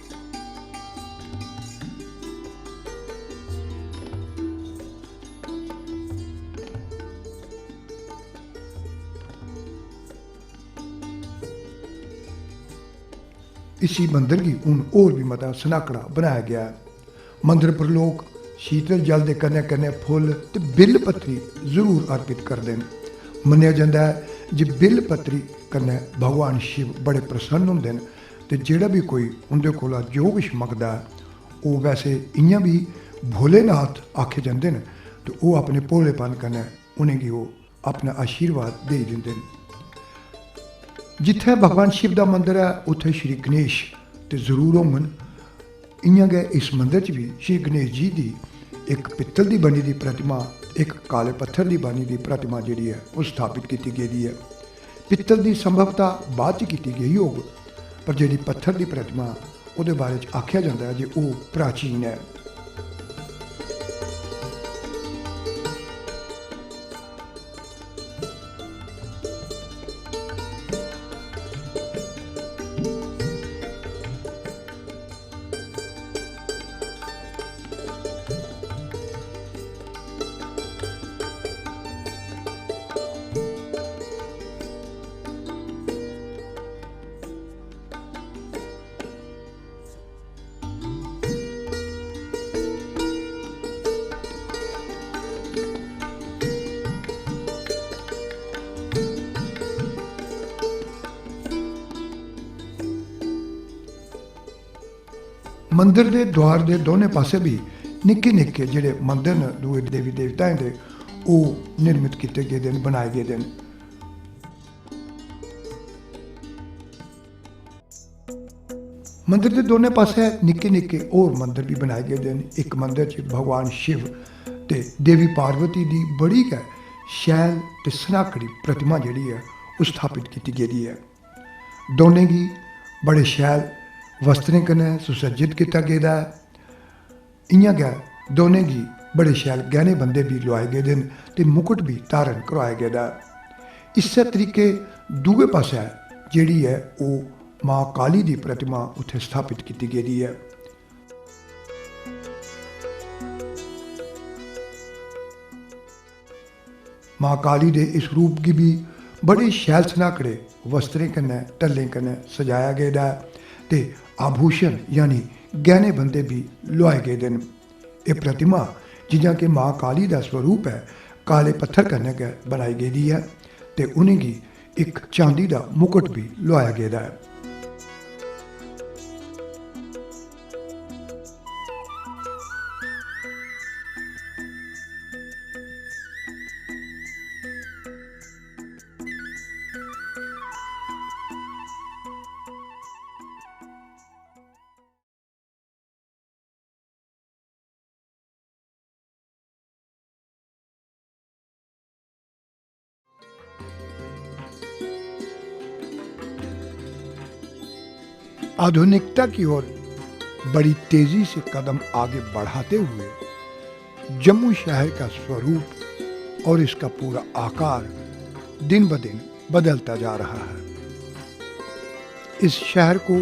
इसी मंदिर की हूँ होर भी मता सनाकड़ा बनाया गया है। मंदिर पर लोग शीतल जल के कन्नै कन्नै फुੱਲ ते बिल पत्तरी जरूर अर्पित करते हैं। मन्निया जाता है जे बिल पत्तरी कन्नै भगवान शिव बड़े प्रसन्न होंदे न, ते जेह्ड़ा भी कोई उंदे कोला जो किश मंगदा है, वो वैसे इ'यां भी भोलेनाथ आखे जाते हैं, तो वो अपने भोलेपन कन्नै उनेंगी वो अपना आशीर्वाद दे दिंदे न। जिथे भगवान शिव का मंदिर है उत्थे श्री गणेश तो जरूर होंगन। इ'यां गै इस मंदिर च भी श्री गणेश जी की एक पित्तल की बनी दी प्रतिमा, एक काले पत्थर की बनी दी प्रतिमा जिहड़ी है वो स्थापित की गई है। पित्तल की संभवता बाद च की गई होग, पर जिहड़ी पत्थर की प्रतिमा उहदे बारे च आख्या जाता है जे वो प्राचीन है। मंदिर के द्वार के दोनों पासे भी निक्के निक्के जिहड़े मंदिर न दूए देवी देवताएं दे वो निर्मित किए गए हैं, बनाए गए हैं। मंदिर के दोनों पासे निक्के निक्के और मंदिर भी बनाए गए हैं। एक मंदिर च भगवान शिव ते देवी पार्वती की बड़ी गै शैल ते सनाकड़ी प्रतिमा जिहड़ी है वो स्थापित की गई है। दोनों की बड़े शैल वस्त्रें कन्नै सुसज्जित किया गया है। इ'यां गै दोनों की बड़े शैल गहने बंदे भी लुआए गए हैं ते मुकुट भी धारण करवाया गया है। इस तरीके दूए पासे जिहड़ी है वो माँ काली की प्रतिमा उत्थे स्थापित की गई है। माँ काली के इस रूप की भी बड़े शैल सनाकड़े वस्त्रें कन्नै टल्लें कन्नै सजाया गया है ते आभूषण यानी गहने बंदे भी लुआए गए हैं। ये प्रतिमा जियां कि माँ काली का स्वरूप है काले पत्थर कन्नै गै बनाई गई है ते उनेंगी एक चांदी का मुकुट भी लुआया गया है। आधुनिकता की ओर बड़ी तेजी से कदम आगे बढ़ाते हुए जम्मू शहर का स्वरूप और इसका पूरा आकार दिन ब दिन बदलता जा रहा है। इस शहर को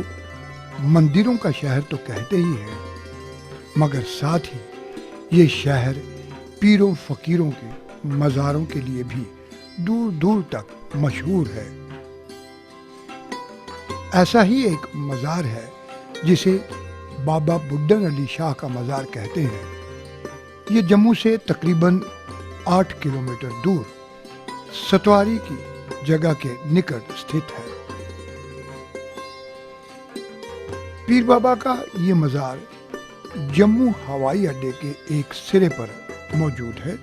मंदिरों का शहर तो कहते ही है, मगर साथ ही ये शहर पीरों फकीरों के मज़ारों के लिए भी दूर दूर तक मशहूर है। ऐसा ही एक मज़ार है जिसे बाबा बुड्ढन अली शाह का मज़ार कहते हैं। ये जम्मू से तकरीबन 8 किलोमीटर दूर सतवारी की जगह के निकट स्थित है। पीर बाबा का ये मज़ार जम्मू हवाई अड्डे के एक सिरे पर मौजूद है।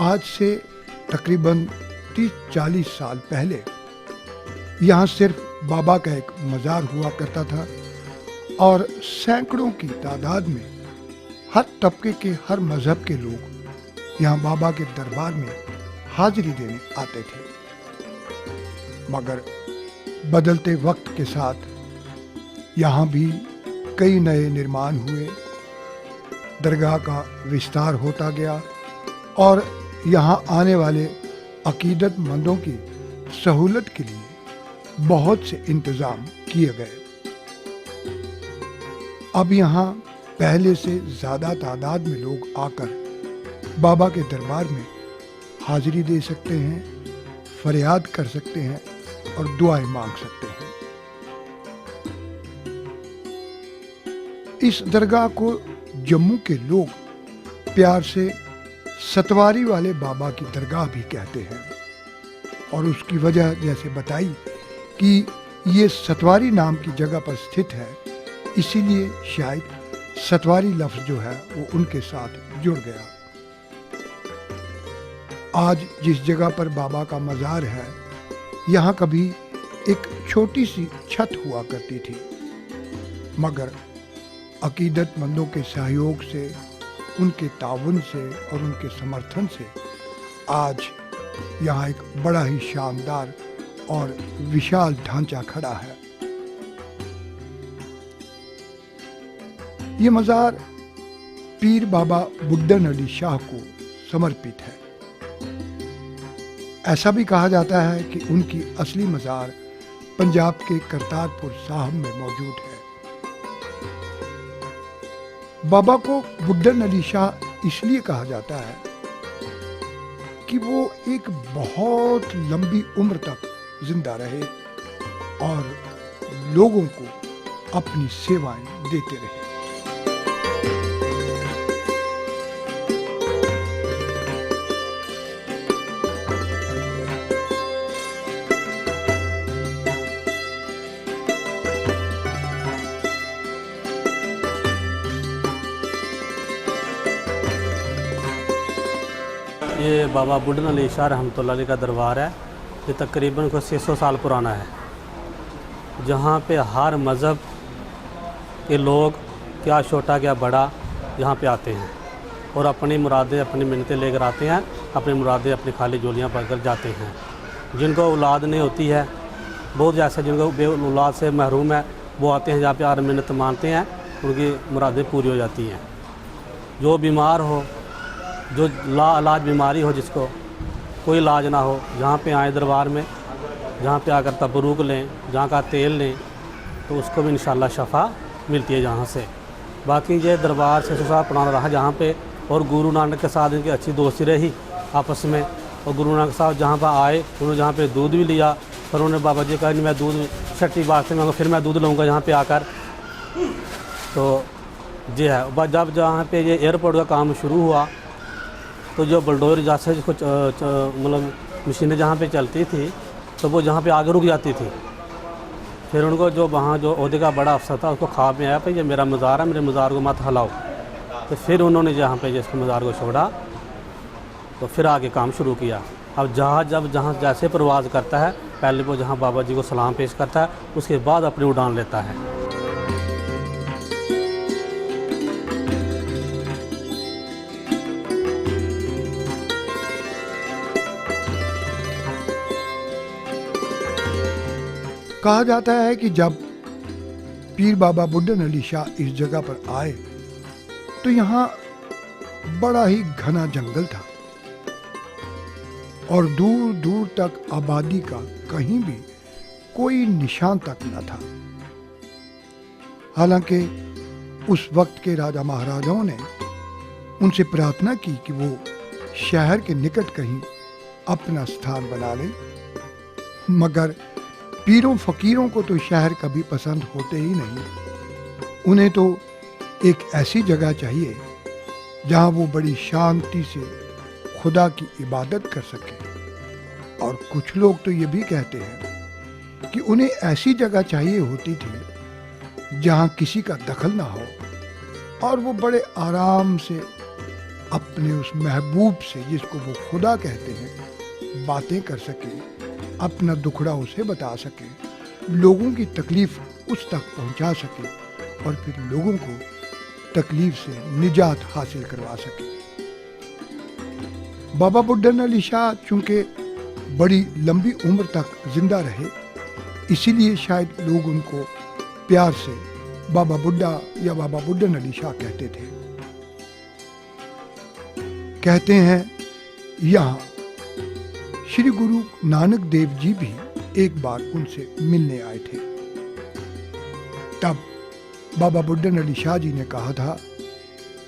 आज से तकरीबन 30-40 साल पहले यहाँ सिर्फ बाबा का एक मज़ार हुआ करता था और सैकड़ों की तादाद में हर तबके के, हर मज़हब के लोग यहाँ बाबा के दरबार में हाजिरी देने आते थे। मगर बदलते वक्त के साथ यहाँ भी कई नए निर्माण हुए, दरगाह का विस्तार होता गया और यहाँ आने वाले अकीदतमंदों की सहूलत के लिए बहुत से इंतज़ाम किए गए। अब यहाँ पहले से ज़्यादा तादाद में लोग आकर बाबा के दरबार में हाजिरी दे सकते हैं, फरियाद कर सकते हैं और दुआएं मांग सकते हैं। इस दरगाह को जम्मू के लोग प्यार से सतवारी वाले बाबा की दरगाह भी कहते हैं और उसकी वजह जैसे बताई कि ये सतवारी नाम की जगह पर स्थित है, इसीलिए शायद सतवारी लफ्ज़ जो है वो उनके साथ जुड़ गया। आज जिस जगह पर बाबा का मज़ार है, यहाँ कभी एक छोटी सी छत हुआ करती थी, मगर अकीदतमंदों के सहयोग से, उनके ताउन से और उनके समर्थन से आज यहाँ एक बड़ा ही शानदार और विशाल ढांचा खड़ा है। ये मज़ार पीर बाबा बुड्ढन अली शाह को समर्पित है। ऐसा भी कहा जाता है कि उनकी असली मज़ार पंजाब के करतारपुर साहब में मौजूद है। बाबा को बुड्ढन अली शाह इसलिए कहा जाता है कि वो एक बहुत लंबी उम्र तक जिंदा रहे और लोगों को अपनी सेवाएं देते रहे। ये बाबा बुड्ढन अली शाह रहमतुल्लाह अलैह का दरबार है। ये तकरीबन को 600 साल पुराना है, जहाँ पे हर मज़हब के लोग, क्या छोटा क्या बड़ा, यहाँ पे आते हैं और अपनी मुरादें, अपनी मिन्नतें लेकर आते हैं, अपनी मुरादें, अपनी खाली झोलियाँ भरकर जाते हैं। जिनको औलाद नहीं होती है, बहुत जैसे जिनको बे औलाद से महरूम है, वो आते हैं यहाँ पे हर मिन्नत मानते हैं, उनकी मुरादें पूरी हो जाती हैं। जो बीमार हो, जो लाइलाज बीमारी हो, जिसको कोई इलाज ना हो, जहाँ पे आए दरबार में, जहाँ पे आकर तबरूक लें, जहाँ का तेल लें, तो उसको भी इंशाल्लाह शफ़ा मिलती है जहाँ से। बाकी ये दरबार 600 साल पुराना रहा जहाँ पे, और गुरु नानक के साथ इनकी अच्छी दोस्ती रही आपस में। और गुरु नानक साहब जहाँ पर आए, उन्होंने जहाँ पे दूध भी लिया, फिर उन्होंने बाबा जी कहा नहीं मैं दूध छठी बात से मैं फिर मैं दूध लूँगा यहाँ पे आकर। तो जी है, जब जहाँ पे ये एयरपोर्ट का काम शुरू हुआ, तो जो बुलडोजर जैसे जिसको मतलब मशीनें जहाँ पे चलती थी, तो वो जहाँ पे आगे रुक जाती थी। फिर उनको जो वहाँ जो ओहदे का बड़ा अफसर था, उसको ख्वाब में आया भाई ये मेरा मज़ार है, मेरे मज़ार को मत हिलाओ। तो फिर उन्होंने जहाँ पे जिसको मज़ार को छोड़ा, तो फिर आगे काम शुरू किया। अब जहाँ जैसे परवाज़ करता है, पहले वो जहाँ बाबा जी को सलाम पेश करता है, उसके बाद अपनी उड़ान लेता है। कहा जाता है कि जब पीर बाबा बुड्ढन अली शाह इस जगह पर आए, तो यहाँ बड़ा ही घना जंगल था और दूर दूर तक आबादी का कहीं भी कोई निशान तक न था। हालांकि उस वक्त के राजा महाराजाओं ने उनसे प्रार्थना की कि वो शहर के निकट कहीं अपना स्थान बना लें, मगर पीरों फकीरों को तो शहर कभी पसंद होते ही नहीं। उन्हें तो एक ऐसी जगह चाहिए जहां वो बड़ी शांति से खुदा की इबादत कर सके। और कुछ लोग तो ये भी कहते हैं कि उन्हें ऐसी जगह चाहिए होती थी जहां किसी का दखल ना हो और वो बड़े आराम से अपने उस महबूब से, जिसको वो खुदा कहते हैं, बातें कर सके, अपना दुखड़ा उसे बता सके, लोगों की तकलीफ उस तक पहुंचा सके और फिर लोगों को तकलीफ से निजात हासिल करवा सके। बाबा बुड्ढन अली शाह चूंकि बड़ी लंबी उम्र तक जिंदा रहे, इसीलिए शायद लोग उनको प्यार से बाबा बुड्ढा या बाबा बुड्ढन अली शाह कहते थे। कहते हैं यहाँ श्री गुरु नानक देव जी भी एक बार उनसे मिलने आए थे। तब बाबा बुड्ढन अली शाह जी ने कहा था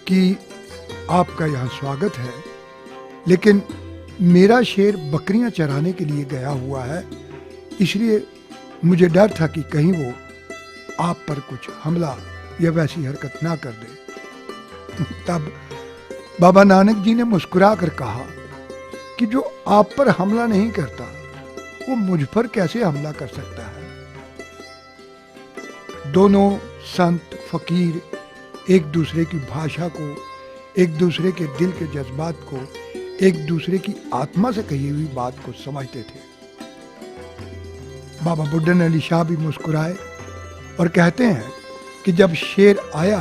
कि आपका यहाँ स्वागत है, लेकिन मेरा शेर बकरियां चराने के लिए गया हुआ है, इसलिए मुझे डर था कि कहीं वो आप पर कुछ हमला या वैसी हरकत ना कर दे। तब बाबा नानक जी ने मुस्कुरा कर कहा कि जो आप पर हमला नहीं करता वो मुझ पर कैसे हमला कर सकता है। दोनों संत फकीर एक दूसरे की भाषा को, एक दूसरे के दिल के जज्बात को, एक दूसरे की आत्मा से कही हुई बात को समझते थे। बाबा बुड्ढन अली शाह भी मुस्कुराए और कहते हैं कि जब शेर आया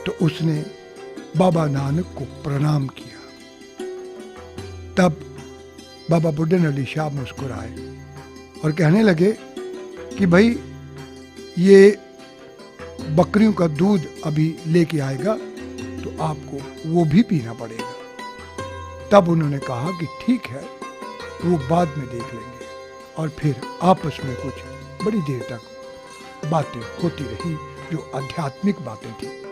तो उसने बाबा नानक को प्रणाम किया। तब बाबा बुड्ढन अली शाह मुस्कुराए और कहने लगे कि भाई ये बकरियों का दूध अभी लेके आएगा तो आपको वो भी पीना पड़ेगा। तब उन्होंने कहा कि ठीक है, वो बाद में देख लेंगे। और फिर आपस में कुछ बड़ी देर तक बातें होती रही जो आध्यात्मिक बातें थी।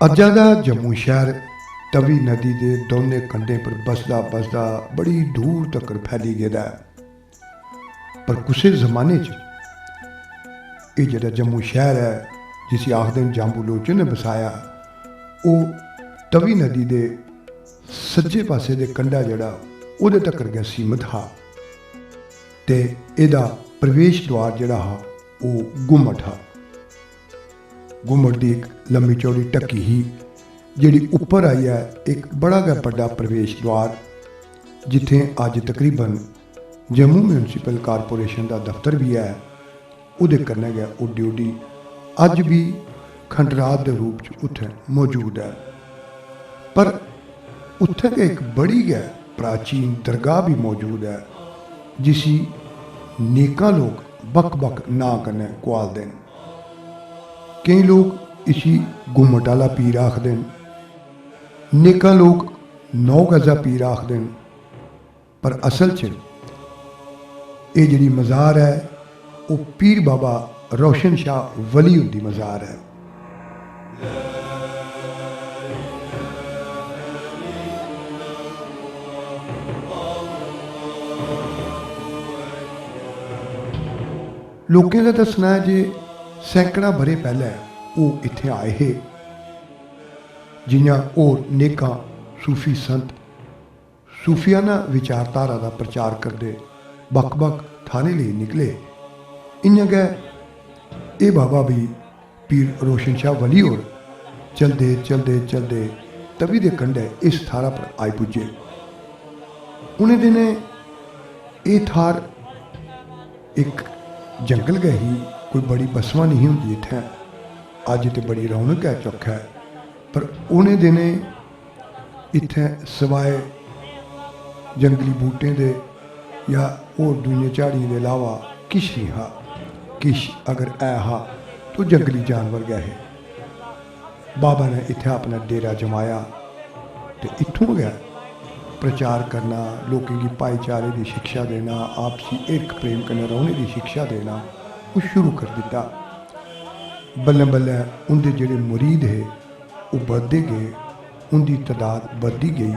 अजादा जम्मू शहर तवी नदी के दोने कंढे पर बसदा बसदा बड़ी दूर तक फैली गया है। पर कुछ जमाने च ये जेड़ा जम्मू शहर है जिसे आखदे जाम्बू लोचन ने बसाया, वो तवी नदी के सज्जे पासे दे कंढा जड़ा उहदे तकर गया सीमित हा ते एदा प्रवेश द्वार जड़ा हा वो गुम्मट हा। गुम्मट की एक लंबी चौड़ी टक्की ही जिहड़ी उपर आई है एक बड़ा गै बड़ा प्रवेश द्वार, जिथे अज तकरीबन जम्मू म्यूनसिपल कारपोरेशन का दफ्तर भी है। उहदे कन्नै गै उड्डी उड्डी अज भी खंडरात के रूप च उत्थे मौजूद है। पर उत्थे एक बड़ी गै प्राचीन दरगाह भी मौजूद है जिसी नेकां लोग बक बक नां कन्नै कुआलदे न। कई लोग इसी गुम्मट आला पीर आखदे न, नेकां लोग 9 गजा पीर आखदे न। पर असल च ये जिहड़ी मज़ार है वो पीर बाबा रोशन शाह वली उनकी मज़ार है। लोगों का दसना है जे सैकड़ा बरे पहले वो इत्थे आए हे, जियां होर नेकां सूफी संत सूफियाना विचारधारा का प्रचार करते बक बक थाने लिए निकले, इयां गै ये बाबा भी पीर रोशन शाह वली होर चलते चलते चलते तवी दे कंढे इस थारा पर आई पुजे। उन्हें दिने ये थार एक जंगल गए ही, कोई बड़ी बसवा नहीं होंगी इत्थे। अज तो बड़ी रौनक है, चौख है, पर उन्हें दिने इत्थे सवाए जंगली बूटें दे या होर दूइयां झाड़ियां दे अलावा किश नहीं हा। किश अगर ऐ हा तो जंगली जानवर गया है। बाबा ने इत्थे अपना डेरा जमाया तो इत्थों गया प्रचार करना, लोगों की भाईचारे की शिक्षा देना, आपसी इर्क प्रेम कन्नै रौहने की शिक्षा देना वो शुरू कर दिता। बल्लें बल्लें उनके जेड़े मुरीद है वो बढ़ते गए, उनकी तादाद बढ़ती गई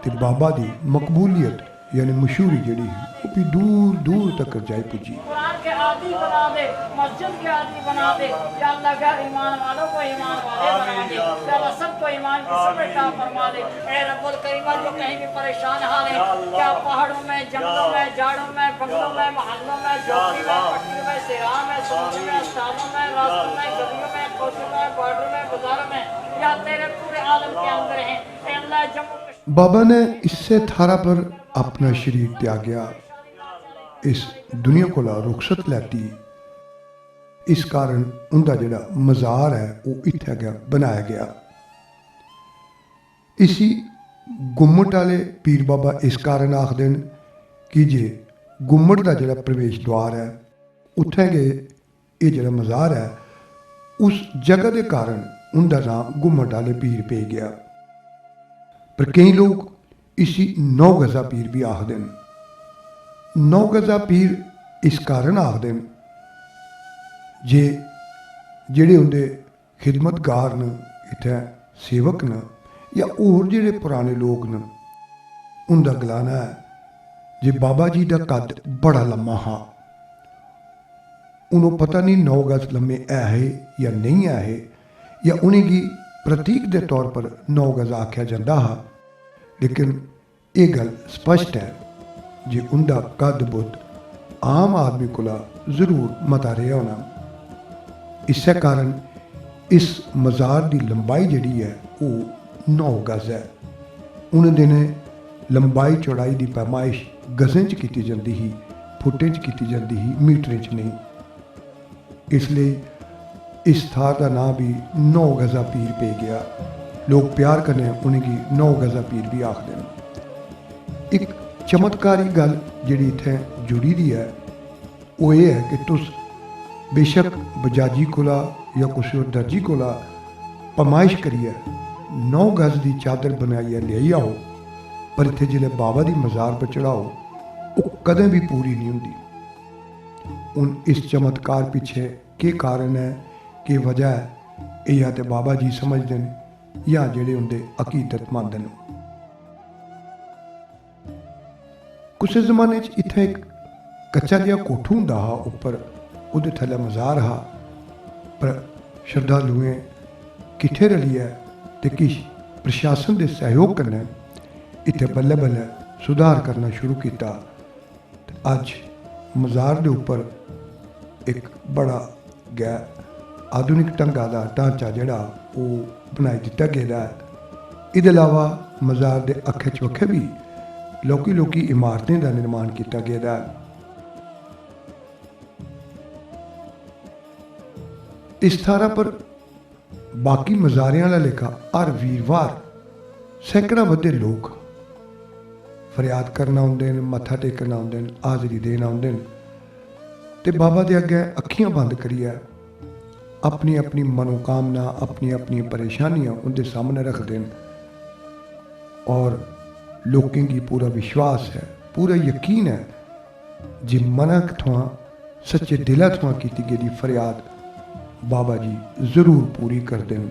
तो बाबा की मकबूलियत यानी मशहूरी जड़ी वो भी दूर दूर तक जाए पुजी। कुरान के आदी बना दे, मस्जिद के आदी बना दे, या अल्लाह का ईमान वालों को ईमान वाले बना दे, या अल्लाह सबको ईमान की समेटा फरमा दे। ए रब्बुल करीम जो कहीं भी परेशान हाल है, क्या पहाड़ों में, जंगलों में, जाड़ों में, बंगलों में, मोहल्लों में, झोपड़ी में, पट्टी में, सिरा में, समुद्र में, स्थानों में, रास्तों में, गलियों में, कोचों में, बॉर्डर में, बाजारों में, या तेरे पूरे आलम के अंदर हैं। ए अल्लाह जम्मू बाबा ने इससे थारा पर अपना शरीर त्यागया, इस दुनिया को रुखसत लैती। इस कारण उनका जिहड़ा मज़ार है वो इत्थे गया बनाया गया। इसी गुम्मट वाले पीर बाबा इस कारण आखदे न कि जे गुम्मट का जिहड़ा प्रवेश द्वार है उत्थे गए ये जिहड़ा मज़ार है उस जगह के कारण उनका नाम गुम्मट वाले पीर पे गया। पर कई लोग इसी 9 गज़ा पीर भी आखदे न। 9 गज़ा पीर इस कारण आखदे न जे जेड़े उनके खिदमतगार न, इत्थे सेवक न या होर जेड़े पुराने लोग न, उनका गलाना है जे बाबा जी का कद बड़ा लम्मा हा। उन्होंने पता नहीं 9 गज लम्मे है या नहीं है, या उन्हेंगी प्रतीक के तौर पर 9 गज आख्या जाता है, लेकिन ये गल स्पष्ट है जे उनका कद बुद्ध आम आदमी को जरूर मता रहा होना। इस कारण इस मज़ार की लंबाई जिहड़ी है वो 9 गज है। उन दिनें लंबाई चौड़ाई की पैमाइश गज़ें च की जाती ही, फुटें च की जाती ही, मीटरें च नहीं। इसलिए इस थार का नाम भी 9 गज़ा पीर पे गया। लोग प्यार कन्नै उनेंगी 9 गज़ा पीर भी आखदे न। एक चमत्कारी गल जिहड़ी इत्थै जुड़ी दी है वो ये है कि तुस बेशक बजाजी कोला या कुछ होर दर्जी कोला पमाइश करिए 9 गज की चादर बनाइए लियाई आओ, पर इत्थे जिसले बाबा की मज़ार पर चढ़ाओ वो कदें भी पूरी नहीं होंदी। हुण इस चमत्कार पिछे के कारण है, कि वजह है, या तो बाबा जी समझते हैं या जेड़े उनके अकीदतमंद न। कुछ जमाने इत्थे एक कच्चा जिहा कोठू हुंदा हा, उपर उहदे थल्ले मज़ार हा, पर श्रद्धालुएं किट्ठे रलिए ते किश प्रशासन के सहयोग कन्नै इत्थे बल्ले बल्ले सुधार करना शुरू किया। अज मज़ार के उपर एक बड़ा गै आधुनिक ढंगा का ढांचा जिहड़ा वो बनाई दिता गया है। इसके अलावा मज़ार के अखे चौखे भी लौकी इमारतें का निर्माण किया गया है। इस थारा पर बाकी मज़ारियां वाला लेखा हर वीरवार सैकड़ा बद्धे लोग फरियाद करना आउंदे न, मत्था टेकन आउंदे न, हाज़री देन आउंदे न ते बाबा दे अग्गे अखियां बंद करिए अपनी अपनी मनोकामना, अपनी अपनी परेशानियां उनके सामने रखते हैं। और लोगों की पूरा विश्वास है, पूरा यकीन है जे मना थमां सच्चे दिला थमां की गेदी फरियाद बाबा जी जरूर पूरी करते हैं।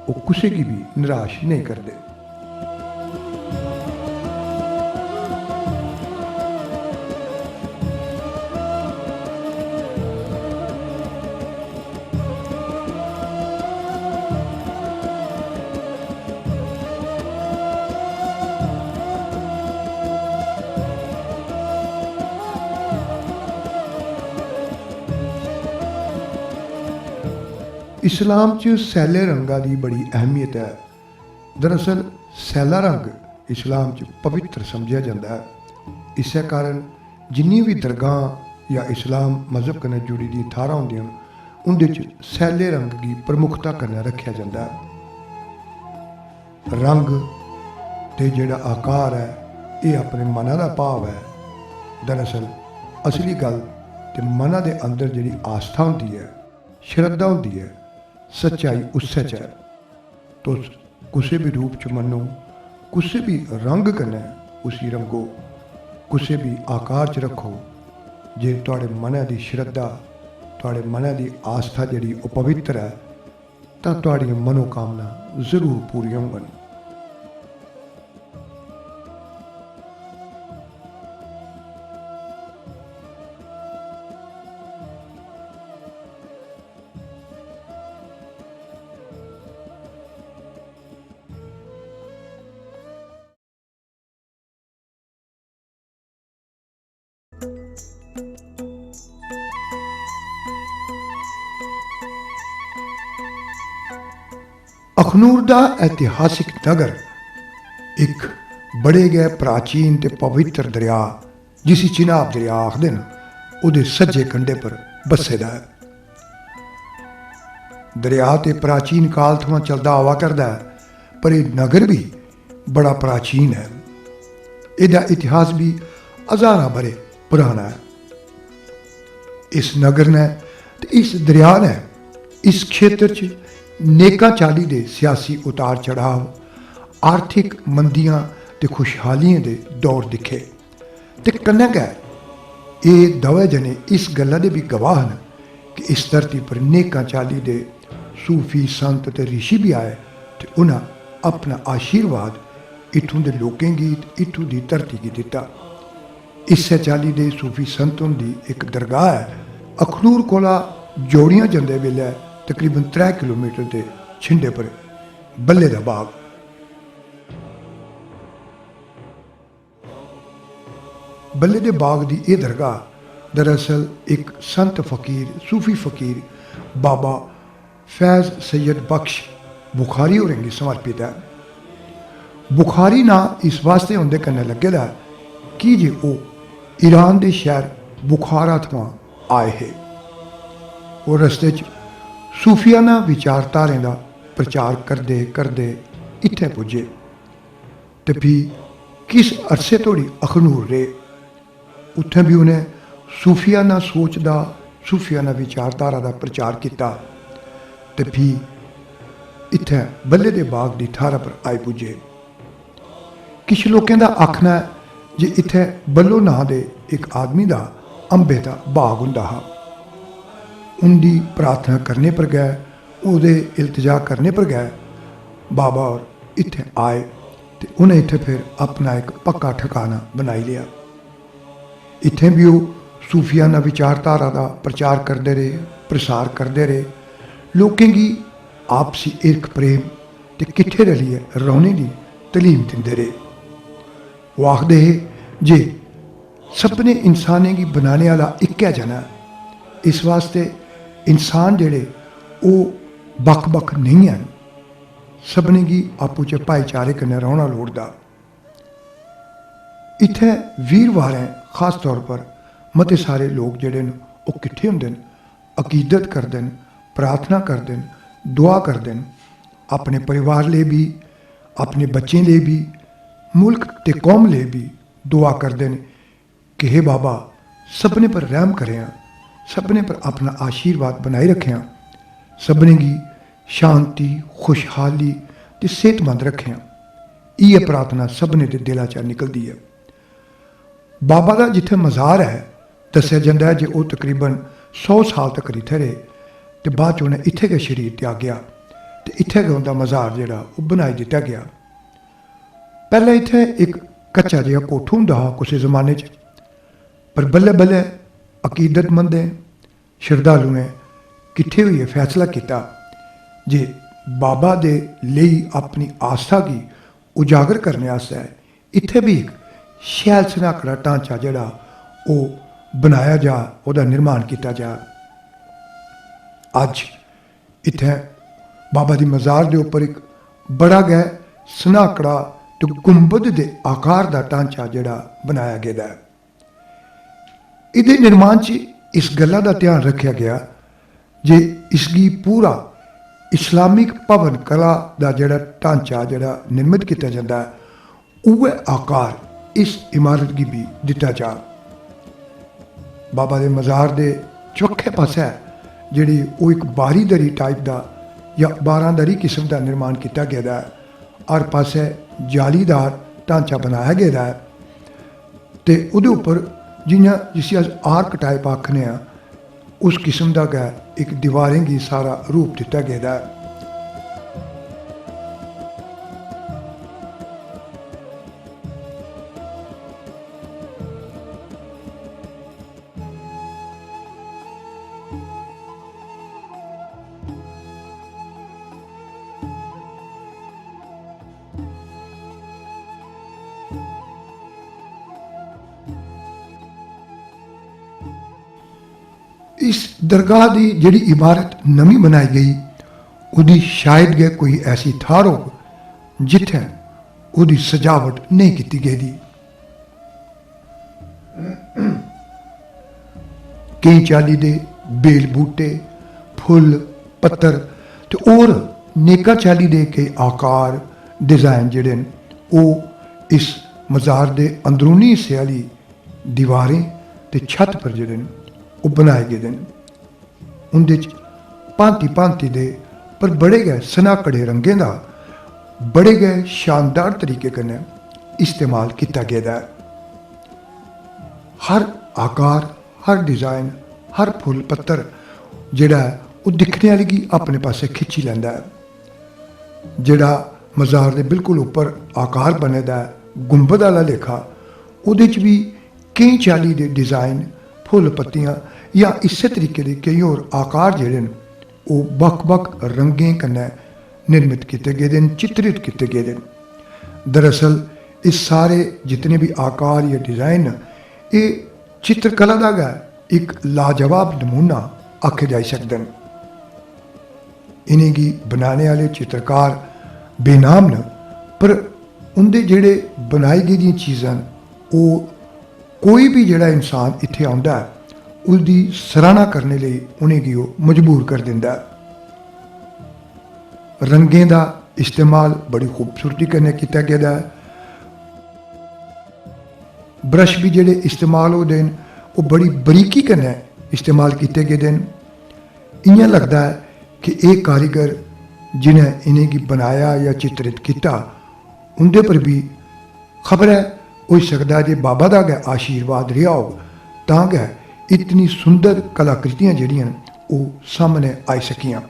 वो किसी की भी निराश नहीं करते। इस्लाम च सैले रंगा की बड़ी अहमियत है। दरअसल सैला रंग इस्लाम च पवित्र समझा जाता है। इस कारण जिन्नी भी दरगाह या इस्लाम मजहब कन्नै जुड़ी दी थारां होंदियां उंदे च सैले रंग की प्रमुखता कन्नै रखा जाता है। रंग ते जेड़ा आकार है ये अपने मना का भाव है। दरअसल असली गल ते मना दे अंदर जिहड़ी आस्था होंदी है श्रद्धा होंदी है, सच्चाई उससे च है। तुस कुसे भी रूप च मनो, कुसे भी रंग कन्नै उसी रंगो, कुसे भी आकार च रखो। जे तुहाडे मनै दी श्रद्धा, तुहाडे मनै दी आस्था जिहड़ी ओह पवित्र है, तां तुहाड़ियां मनोकामना जरूर पूरियां होंगन। अखनूर का ऐतिहासिक नगर एक बड़े गए प्राचीन ते पवित्र दरिया जिसी चिनाब दरिया आखदे न, उहदे सज्जे कंढे पर बसे दा है। दरिया ते प्राचीन काल थमां चलदा आवा करदा है, पर यह नगर भी बड़ा प्राचीन है। इहदा इतिहास भी हज़ारां बरे पुराना है। इस नगर ने ते इस दरिया ने इस क्षेत्र च नेकां चाली दे सियासी उतार चढ़ाव, आर्थिक मंदियां ते खुशहालियां दे दौर दिखे। ते कन्नै गै एह् दवै जने इस गल्ला दे भी गवाह न कि इस धरती पर नेकां चाली दे सूफी संत ते ऋषि भी आए ते उन्हां अपना आशीर्वाद इत्थों दे लोकें गी, इत्थों दी धरती गी दिता। इस्सै चाली दे सूफी संतों दी एक दरगाह है अखनूर कोला जोड़ियां जंदे वेल्लै तकरीबन 3 किलोमीटर के छिंडे पर बल्ले दा बाग। बल्ले दे बाग की यह दरगाह दरअसल एक संत फकीर, सूफी फकीर बाबा फैज़ सैयद बख्श बुखारी होरें गी समर्पित है। बुखारी ना इस वास्ते उंदे कन्नै लग्गे दा है कि जे ओह ईरान के शहर बुखारा थमां आए हे। और रस्ते च सूफियाना विचारधारें का प्रचार करते करते इत्थे पुजे ते भी किस अरसे तोड़ी अखनूर रहे। उत्थे भी उन्हें सूफियाना सोच का, सूफियाना विचारधारा का प्रचार किया ते भी इत्थे बल्ले दे बाग की थारा पर आए पुजे। किश लोगों का आखना है जे इत्थे बल्लो नां दे एक आदमी का अंबे का बाग हुंदा हा। उनकी प्रार्थना करने पर गए, उहदे इल्तजा करने पर गए, बाबा और इत्थे आए तो उन्हें इत्थे फिर अपना एक पक्का ठिकाना बनाई लिया। इत्थे भी वो सूफियाना विचारधारा का प्रचार करते रहे, प्रसार करते रहे, लोगों की आपसी इर्क प्रेम ते किट्ठे रलिए रौने की तलीम दिंदे रहे। वो आखदे हे जे सपने इंसाने की बनाने वाला इक्कै जना, इस वास्ते इंसान जेड़े वो बख बख नहीं हैं, सबने की आपू च भाईचारे कन्नै रौहना लोड़दा। इत्थे वीरवारें खास तौर पर मते सारे लोग जेड़े न वो किट्ठे हुंदे न, अकीदत करदे न, प्रार्थना करदे न, दुआ करदे न, अपने परिवार लिए भी, अपने बच्चों लिए भी, मुल्क ते कौम लिए भी दुआ करदे न कि हे बाबा सपने पर रहम करें, सपने पर अपना आशीर्वाद बनाए रखें, सबने की शांति, खुशहाली ते सेहतमंद रखें। यह प्रार्थना सबने के दिलों च निकलती है। बाबा का जिथे मज़ार है दस्या जाता है जे वो तकरीबन 100 साल तक इत्थे रहे तो बाद च उन्हें इत्थे गै शरीर त्यागया तो इत्थे गै उनका मज़ार जिहड़ा वो बनाई दिता गया। पहले इत्थे एक कच्चा जिहा कोठू हुंदा हा कुछ जमाने च, पर बल्ले बल्ले अकीदतमंदें श्रद्धालुएं किट्ठे हुए फैसला किया जे बाबा दे लेई अपनी आस्था की उजागर करने आस्तै इत्थे भी एक शैल सनाकड़ा ढांचा जिहड़ा वो बनाया जा, उसका निर्माण किया जा। अज इत्थे बाबा दी मज़ार के उपर एक बड़ा गै सनाकड़ा तो गुंबद के आकार का ढांचा जिहड़ा बनाया गया है। इहदे निर्माण च इस गल्ला का ध्यान रखा गया जे इसकी पूरा इस्लामिक भवन कला का जिहड़ा ढांचा जिहड़ा निर्मित किया जाता है उह आकार इस इमारत की भी दिता जा। बाबा के मज़ार के चौखे पासे ਜਿਹੜੀ ਉਹ ਇੱਕ ਬਾਰੀਦਰੀ ਟਾਈਪ ਦਾ ਜਾਂ ਬਾਰਾਂਦਰੀ ਕਿਸਮ ਦਾ ਨਿਰਮਾਣ ਕੀਤਾ ਗਿਆ ਹੈ। ਹਰ ਪਾਸੇ ਜਾਲੀਦਾਰ ਢਾਂਚਾ ਬਣਾਇਆ ਗਿਆ ਹੈ ਤੇ ਉਹਦੇ ਉੱਪਰ ਜਿਸ ਆਰਕ ਟਾਈਪ ਆਖਨੇ ਆ ਉਸ ਕਿਸਮ ਦਾ ਇੱਕ ਦੀਵਾਰਿੰਗੀ ਸਾਰਾ ਰੂਪ ਦਿੱਤਾ ਗਿਆ ਹੈ। इस दरगाह की जिहड़ी इमारत नवी बनाई गई उसकी शायद गए कोई ऐसी थार हो जिथे उसकी सजावट नहीं की गई थी। कई चाली दे बेल बूटे फुल पत्तर ते और नेका चाली दे कई आकार डिजाइन जिहड़े वो इस मज़ार के अंदरूनी हिस्से वाली दीवारें ते छत पर जिहड़े वो बनाए गए हैं। उनके भांति भांति दे पर बड़े गए सनाकड़े रंगें का बड़े गए शानदार तरीके कन्नै इस्तेमाल किया गया है। हर आकार हर डिजाइन हर फुल पत्तर जिहड़ा है वो दिखने वाले की अपने पासे खिंची लैंदा है। जिहड़ा मज़ार के बिल्कुल उपर आकार बने दा गुंबद वाला लेखा उहदे च भी कई चाली दे डिजाइन फुल पत्तियां या इस तरीके के कई और आकार जिहड़े न वो बख-बख रंगें कन्नै निर्मित किए गए हैं चित्रित किए गए हैं। दरअसल इस सारे जितने भी आकार या डिजाइन ये चित्रकला का एक लाजवाब नमूना आखे जा सकते हैं। इन्हें की बनाने वाले चित्रकार बेनाम न पर उनके जिहड़े बनाई गई चीज़ां वो कोई भी जिहड़ा इंसान इत्थे आउंदा है उसकी सराहना करने लिए उन्हें की मजबूर कर दिंदा है। रंगें का इस्तेमाल बड़ी खूबसूरती कन्नै किया गया है। ब्रश भी जिहड़े इस्तेमाल होते हैं वो बड़ी बरीकी कन्नै इस्तेमाल किए गए हैं। इयां लगता है कि एक कारीगर जिन्हें इन्हें की बनाया या चित्रित किया उनके पर भी खबर है हो सकता है जो बाबा का गै आशीर्वाद रहा हो तां गै इतनी सुंदर कलाकृतियां जिहड़ियां वो सामने आई सकियां।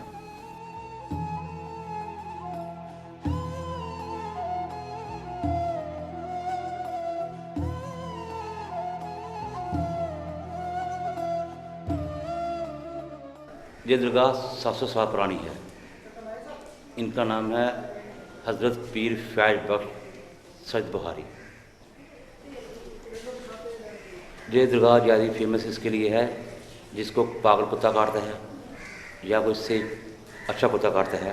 ये दरगाह 700 साल पुरानी है। इनका नाम है हज़रत पीर फैज बख्श सैयद बुखारी। ये दरगाह ज़्यादा फेमस इसके लिए है जिसको पागल कुत्ता काटता है या कोई इससे अच्छा कुत्ता काटता है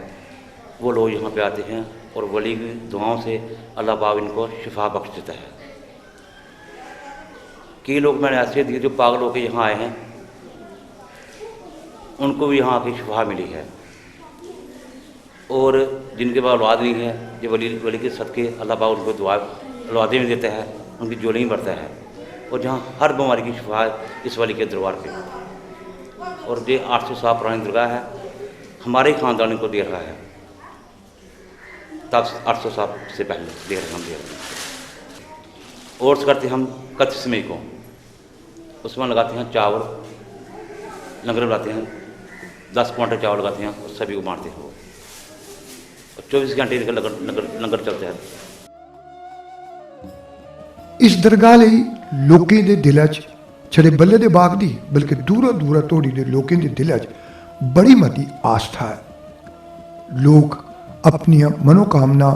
वो लोग यहाँ पे आते हैं और वली की दुआओं से अल्लाह पाक इनको शिफा बख्श देता है। कई लोग मैंने ऐसे दिए जो पागल होकर यहाँ आए हैं उनको भी यहाँ की शिफा मिली है और जिनके पास औलाद नहीं है जो वली के सदके अल्लाह पाक उनको दुआ औलादें भी देता है उनकी जोड़ी भी बढ़ता है और जहाँ हर बीमारी की शिफा है इस वली के दरबार पे। और ये 800 साल पुरानी दरगाह है हमारे ख़ानदान को दे रहा है तब 800 साल से पहले दे रहे हम दे रहे हैं। और करते हम कच्छ समय को उसमें लगाते हैं चावल लंगर लगाते हैं 10 क्वांटल चावल लगाते हैं और सभी को बांटते हैं और 24 घंटे इनका लंगर चलता है। इस दरगाह लई लोकें दे दिलां च छड़े बल्ले दे बाग दी बल्कि दूरा दूरा तोड़ी दे लोकें दे दिलां च बड़ी मती आस्था है। लोग अपनी मनोकामना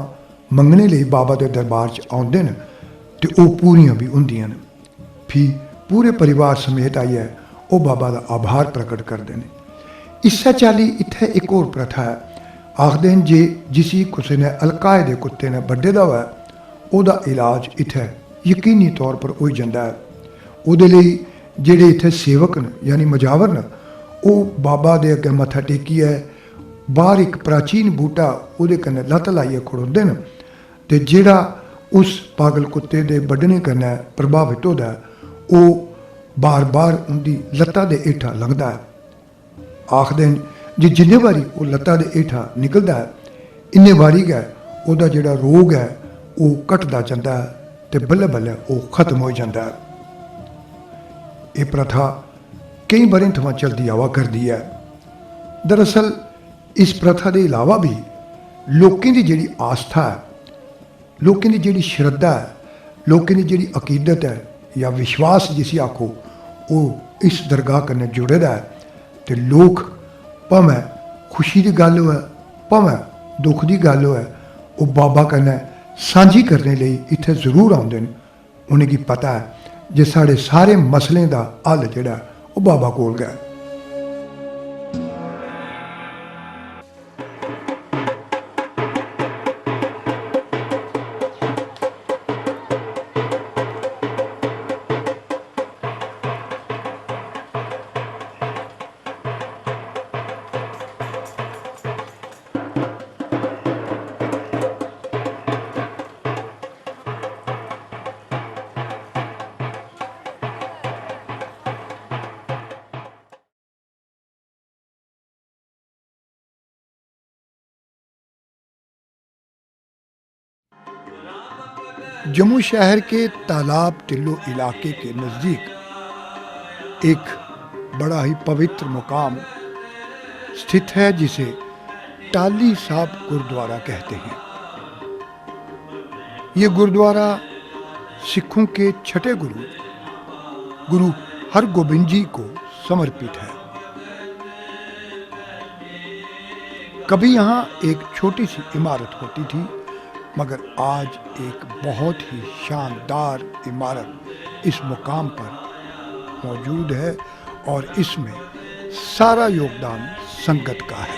मंगने लिए बाबा के दरबार च आउंदे न ते ओह पूरियां भी हुंदियां न। फिर पूरे परिवार समेत आइए वो बाबा का आभार प्रकट करते हैं। इस चाली इत्थे एक और प्रथा है आखदे हैं जे जिसी किसी ने अलकाए दे कुत्ते ने बड्डे दा होवे ओहदा इलाज इत्थे यकीनी तौर पर हो जाता है। उहदे लई जेड़े इत्थे सेवक न यानी मजावर न वो बाबा दे अगे मत्था टेकिए बाहर एक प्राचीन बूटा उहदे कन्नै लत्त लाइए खड़ोंदे न ते जेड़ा उस पागल कुत्ते दे बड्ढने कन्नै प्रभावित होता है वो बार बार उनकी लत्ता दे हेठा लंघदा है। आखदे न जे जिन्ने बारी वो लत्ता दे हेठां निकलदा है इन्ने बारी गै ओहदा जेहड़ा रोग है वो घटदा जंदा है ते बल्ले बल्ले वो खत्म हो जाता है। ये प्रथा कई बरें थमां चलदी आवा करदी है। दरअसल इस प्रथा के अलावा भी लोकें की जिहड़ी आस्था है, लोकें की जिहड़ी श्रद्धा है, लोकें की जिहड़ी अकीदत है या विश्वास जिसी आखो वो इस दरगाह कन्नै जुड़े दा है। ते लोग भावें खुशी की गल होए भावें दुख की गल होए वो बाबा कन्नै सांझी करने लिए इत्थे जरूर आउंदे न। उनेंगी पता है जे साढ़े सारे मसलें का हल जिहड़ा वो बाबा कोल गै। जम्मू शहर के तालाब टिल्लो इलाके के नज़दीक एक बड़ा ही पवित्र मुकाम स्थित है जिसे टाली साहब गुरुद्वारा कहते हैं। ये गुरुद्वारा सिखों के छठे गुरु हरगोबिंद जी को समर्पित है। कभी यहाँ एक छोटी सी इमारत होती थी, मगर आज एक बहुत ही शानदार इमारत इस मुकाम पर मौजूद है और इसमें सारा योगदान संगत का है।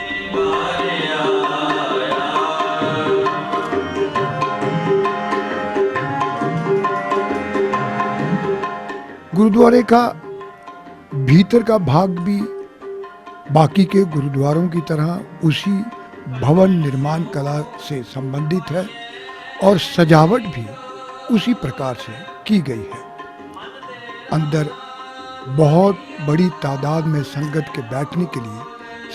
गुरुद्वारे का भीतर का भाग भी बाकी के गुरुद्वारों की तरह उसी भवन निर्माण कला से संबंधित है और सजावट भी उसी प्रकार से की गई है। अंदर बहुत बड़ी तादाद में संगत के बैठने के लिए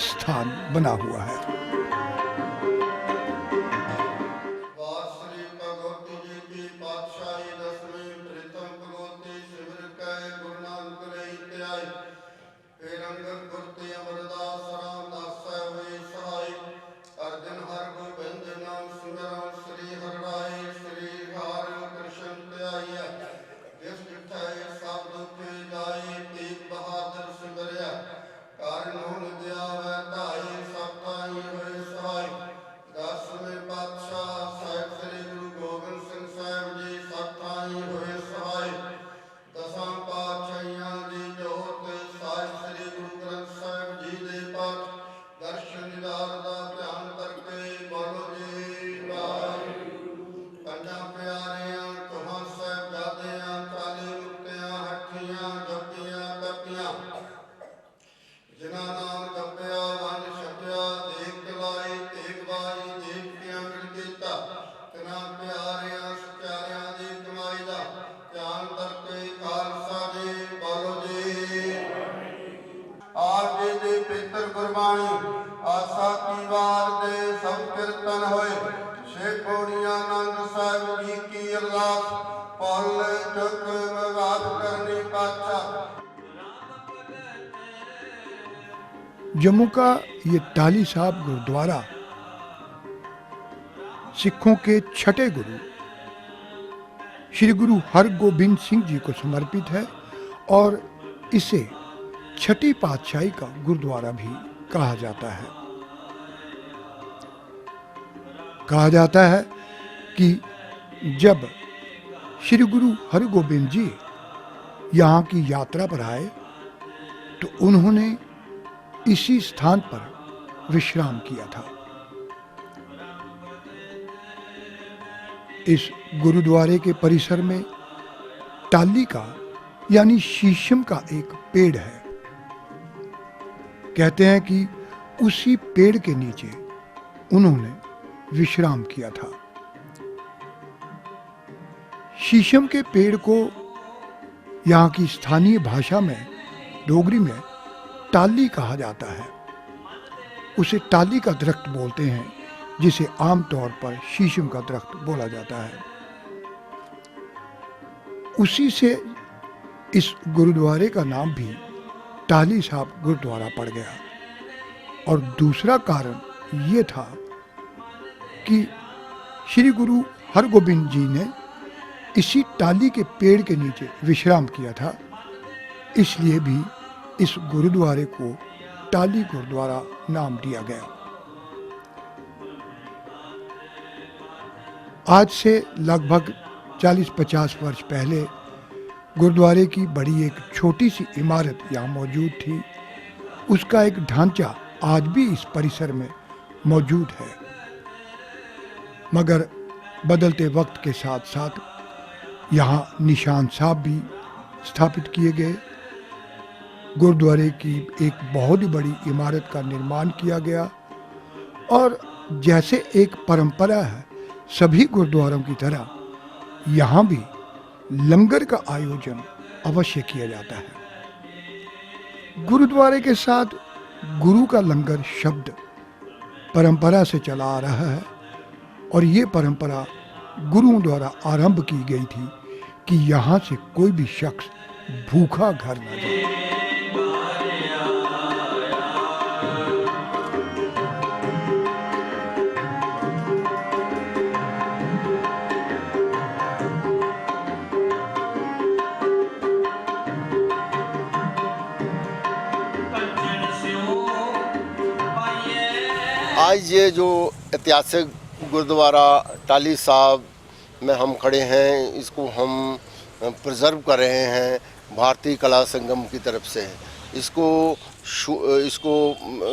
स्थान बना हुआ है। जम्मू का ये टाली साहब गुरुद्वारा सिखों के छठे गुरु श्री गुरु हरगोबिंद सिंह जी को समर्पित है और इसे छठी पातशाही का गुरुद्वारा भी कहा जाता है। कहा जाता है कि जब श्री गुरु हरगोबिंद जी यहाँ की यात्रा पर आए तो उन्होंने इसी स्थान पर विश्राम किया था। इस गुरुद्वारे के परिसर में टाली का यानी शीशम का एक पेड़ है। कहते हैं कि उसी पेड़ के नीचे उन्होंने विश्राम किया था। शीशम के पेड़ को यहाँ की स्थानीय भाषा में डोगरी में टाली कहा जाता है। उसे टाली का दरख्त बोलते हैं, जिसे आमतौर पर शीशम का दरख्त बोला जाता है। उसी से इस गुरुद्वारे का नाम भी टाली साहब गुरुद्वारा पड़ गया। और दूसरा कारण ये था कि श्री गुरु हरगोबिंद जी ने इसी टाली के पेड़ के नीचे विश्राम किया था, इसलिए भी इस गुरुद्वारे को टाली गुरुद्वारा नाम दिया गया। आज से लगभग 40-50 वर्ष पहले गुरुद्वारे की बड़ी एक छोटी सी इमारत यहाँ मौजूद थी। उसका एक ढांचा आज भी इस परिसर में मौजूद है, मगर बदलते वक्त के साथ साथ यहाँ निशान साहब भी स्थापित किए गए। गुरुद्वारे की एक बहुत ही बड़ी इमारत का निर्माण किया गया और जैसे एक परंपरा है सभी गुरुद्वारों की तरह यहाँ भी लंगर का आयोजन अवश्य किया जाता है। गुरुद्वारे के साथ गुरु का लंगर शब्द परंपरा से चला आ रहा है और ये परंपरा गुरुओं द्वारा आरंभ की गई थी कि यहाँ से कोई भी शख्स भूखा घर न जाए। आज ये जो ऐतिहासिक गुरुद्वारा टाली साहब में हम खड़े हैं, इसको हम प्रिजर्व कर रहे हैं भारतीय कला संगम की तरफ से। इसको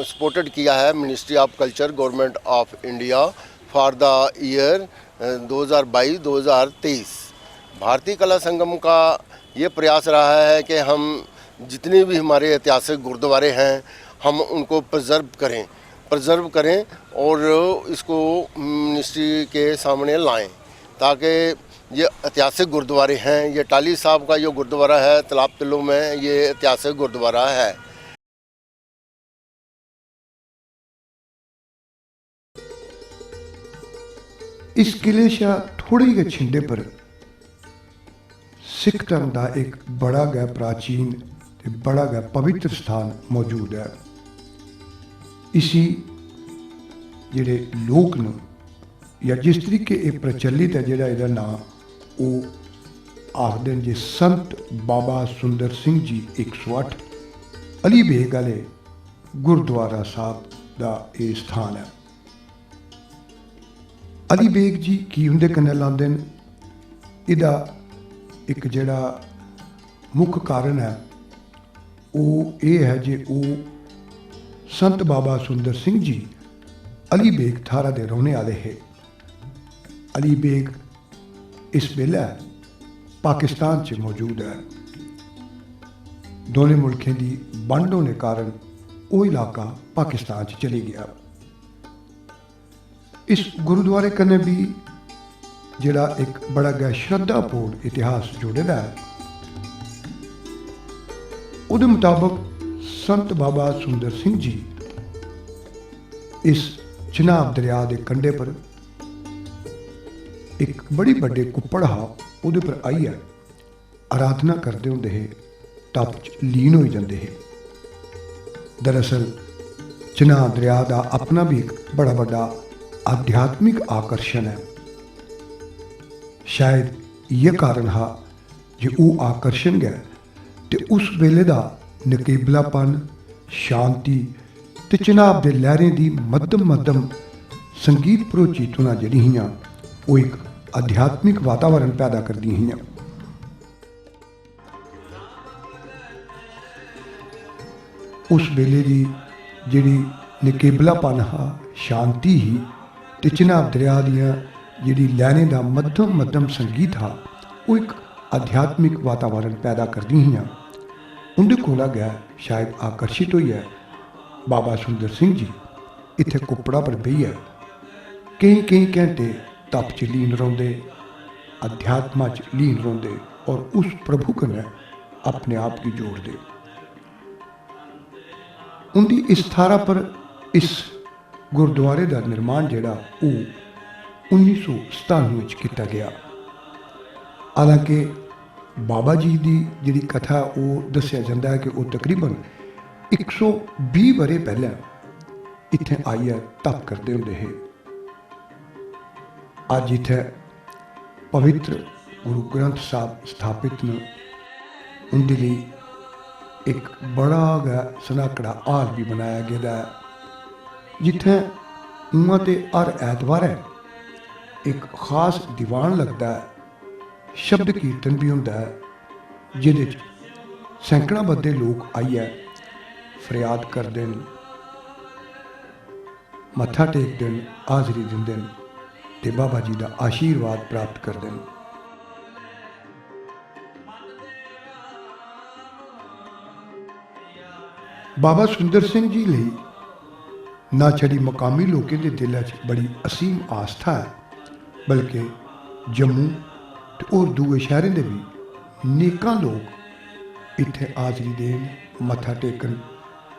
सपोर्टेड किया है ministry of culture, government of India for the year 2022-2023। भारतीय कला संगम का ये प्रयास रहा है कि हम जितने भी हमारे ऐतिहासिक गुरुद्वारे हैं हम उनको प्रिजर्व करें और इसको मिनिस्ट्री के सामने लाएं, ताकि ये ऐतिहासिक गुरुद्वारे हैं। ये टाली साहब का जो गुरुद्वारा है तालाब तिल्लो में, ये ऐतिहासिक गुरुद्वारा है। इस किले शा थोड़ी के छिंडे पर सिख धर्म का एक बड़ा गै प्राचीन ते बड़ा गै पवित्र स्थान मौजूद है। इसी जेडे लोक न या जिस तरीके ये प्रचलित है जेड़ा इहदा नाम वो आखदे जे संत बाबा सुंदर सिंह जी 108 अली बेग वाले गुरुद्वारा साहब का ये स्थान है। अली बेग जी की उनके कन्नै लाते हैं, इहदा एक जेड़ा मुख्य कारण है वो ये है जे वो संत बाबा सुंदर सिंह जी अली बेग थारा दे रौहने वाले है। अली बेग इस वेले पाकिस्तान च मौजूद है। दोनों मुल्कों की बंड होने कारण वो इलाका पाकिस्तान च चली गया। इस गुरुद्वारे कन्नै भी जेड़ा एक बड़ा गै श्रद्धापूर्ण इतिहास जुड़े दा है। उहदे मुताबक संत बाबा सुंदर सिंह जी इस चिनाब दरिया के कंढे पर एक बड़ी बड़े कुप्पड़ हा, उहदे पर आइए आराधना करते होंदे हे, तप च लीन हो जाते हैं। दरअसल चिनाब दरिया का अपना भी एक बड़ा बड़ा आध्यात्मिक आकर्षण है। शायद यह कारण हा जो वो आकर्षण गया ते उस वेले का नकेबलापन, शांति ते चिनाब दे लहरें की मध्यम संगीत प्रोची धुना जड़ी हियां वो एक आध्यात्मिक वातावरण पैदा कर दी हियां। उस वेले की जिहड़ी नकेबलापन हा, शांति ही ते चिनाब दरिया दियां जिहड़ी लहरें का मध्यम संगीत हा वो एक आध्यात्मिक वातावरण पैदा करदी हियां। उनके कोला गया शायद आकर्षित हुई है बाबा सुंदर सिंह जी इत्थे कुपड़ा पर बहिए कई घंटे तप च लीन रौंदे, अध्यात्मा च लीन रौंदे और उस प्रभु कन्नै अपने आप की जोड़दे। उनकी इस थारा पर इस गुरुद्वारे का निर्माण जिहड़ा वो 1997 ਵਿੱਚ ਕੀਤਾ ਗਿਆ। हालांकि बाबा जी की जिहड़ी कथा वो दस्सिया जाता है कि वो तकरीबन 120 वरे पहले इत्थे आई है तप करते होंदे है। अज इत्थे पवित्र गुरु ग्रंथ साहब स्थापित न, उनके लिए एक बड़ा गा सनाकड़ा हाल भी बनाया गया है, जिथे उन्हां ते हर ऐतवार एक खास दीवान लगता है, शब्द कीर्तन भी होंदा है, जिहदे च सैकड़ा बद्दे लोग आइए फरियाद करते हैं, मत्था टेकते हैं, हाज़री दिंदे हैं ते बाबा जी का आशीर्वाद प्राप्त करते हैं। बाबा सुंदर सिंह जी लिए ना छड़ी मकामी लोगों के दिलों च बड़ी असीम आस्था है, बल्कि जम्मू और दूए शहरों के भी नेकां लोग इत्थे हाज़री देन, मत्था टेकन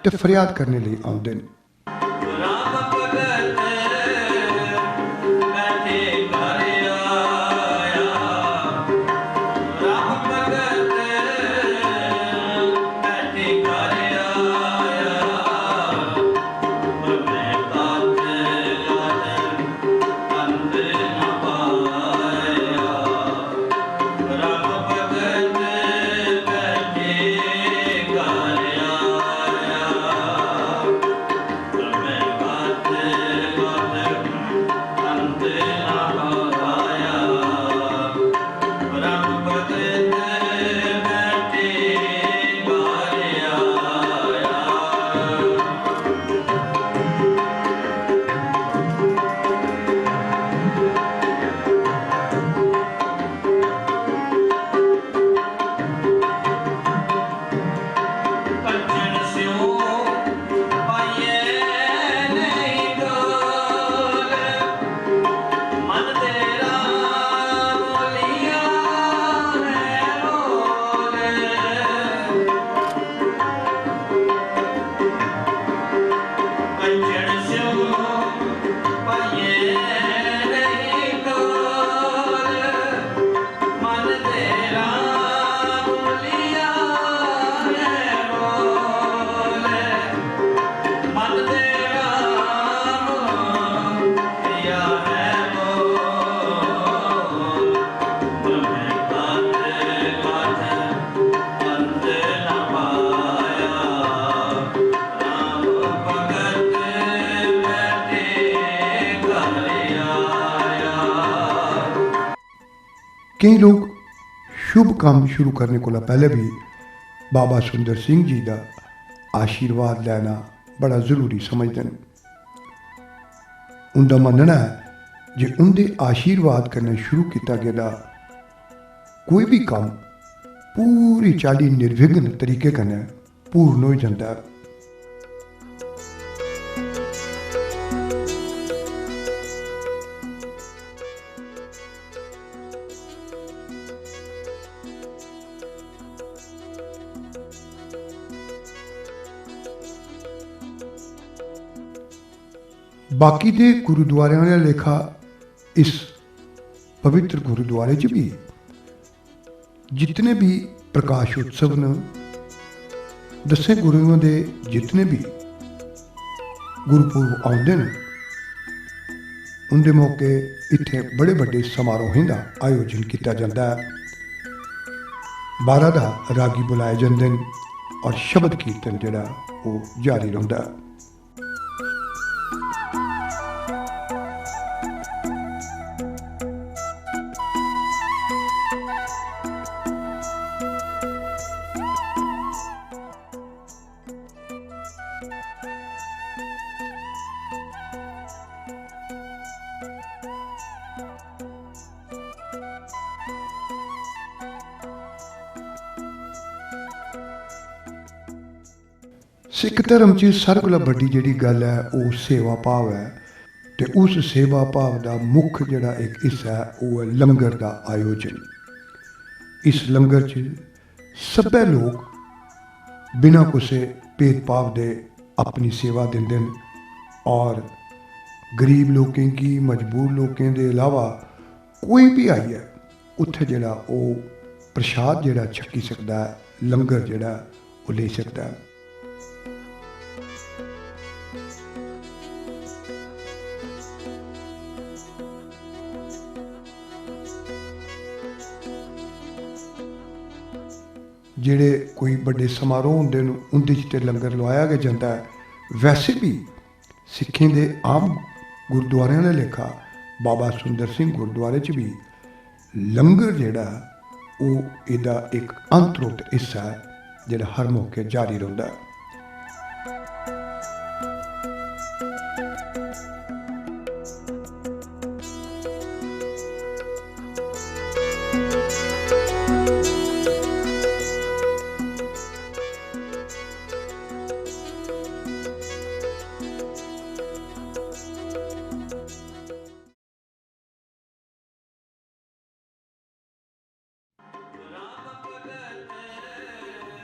ते फरियाद करने लिए आउंदे ने। कई लोग शुभ काम शुरू करने को पहले भी बाबा सुंदर सिंह जी का आशीर्वाद लेना बड़ा जरूरी समझते हैं। उनका मनना है जे उनके आशीर्वाद करने शुरू किया गया कोई भी काम पूरी चाली निर्विघ्न तरीके कन्नै पूर्ण हो जाता है। बाकी दे गुरुद्वारियां ने लेखा इस पवित्र गुरुद्वारे च भी जितने भी प्रकाश उत्सव न, 10 गुरुओं के जितने भी गुरुपुरब आउंदे न, उनके मौके इत्थे बड़े बड़े समारोहों का आयोजन किया जाता है। 12 रागी बुलाए जाते हैं और शब्द कीर्तन जिहड़ा वो जारी रहिंदा है। सिख धर्म च सारे कोला बड़ी जिहड़ी गल है वो सेवा भाव है, तो उस सेवा भाव का मुख्य जिहड़ा एक हिस्सा है वो है लंगर का आयोजन। इस लंगर च सभे लोग बिना किसी भेदभाव के अपनी सेवा देंदे न और गरीब लोगों की, मजबूर लोगों के अलावा कोई भी आई है उत्थे जिहड़ा वो प्रसाद जिहड़ा छकी सकता है, लंगर जिहड़ा वो ले सकता है। ਜਿਹੜੇ कोई बड़े समारोह होंदे ने उंदे च ते लंगर लवाया गया जाता है। वैसे भी सिखें दे आम गुरुद्वारियां दे लेखा बाबा सुंदर सिंह गुरुद्वारे च भी लंगर जिहड़ा वो इहदा एक अंतरुट हिस्सा है जिहड़ा हर मौके जारी रहिंदा है।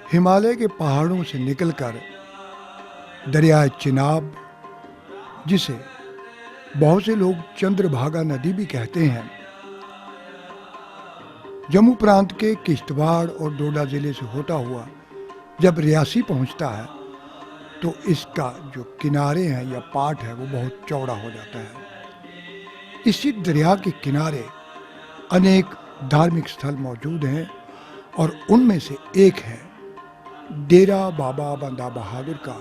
हिमालय के पहाड़ों से निकलकर दरिया चिनाब, जिसे बहुत से लोग चंद्रभागा नदी भी कहते हैं, जम्मू प्रांत के किश्तवाड़ और डोडा जिले से होता हुआ जब रियासी पहुंचता है तो इसका जो किनारे हैं या पाट है वो बहुत चौड़ा हो जाता है। इसी दरिया के किनारे अनेक धार्मिक स्थल मौजूद हैं और उनमें से एक है डेरा बाबा बंदा बहादुर का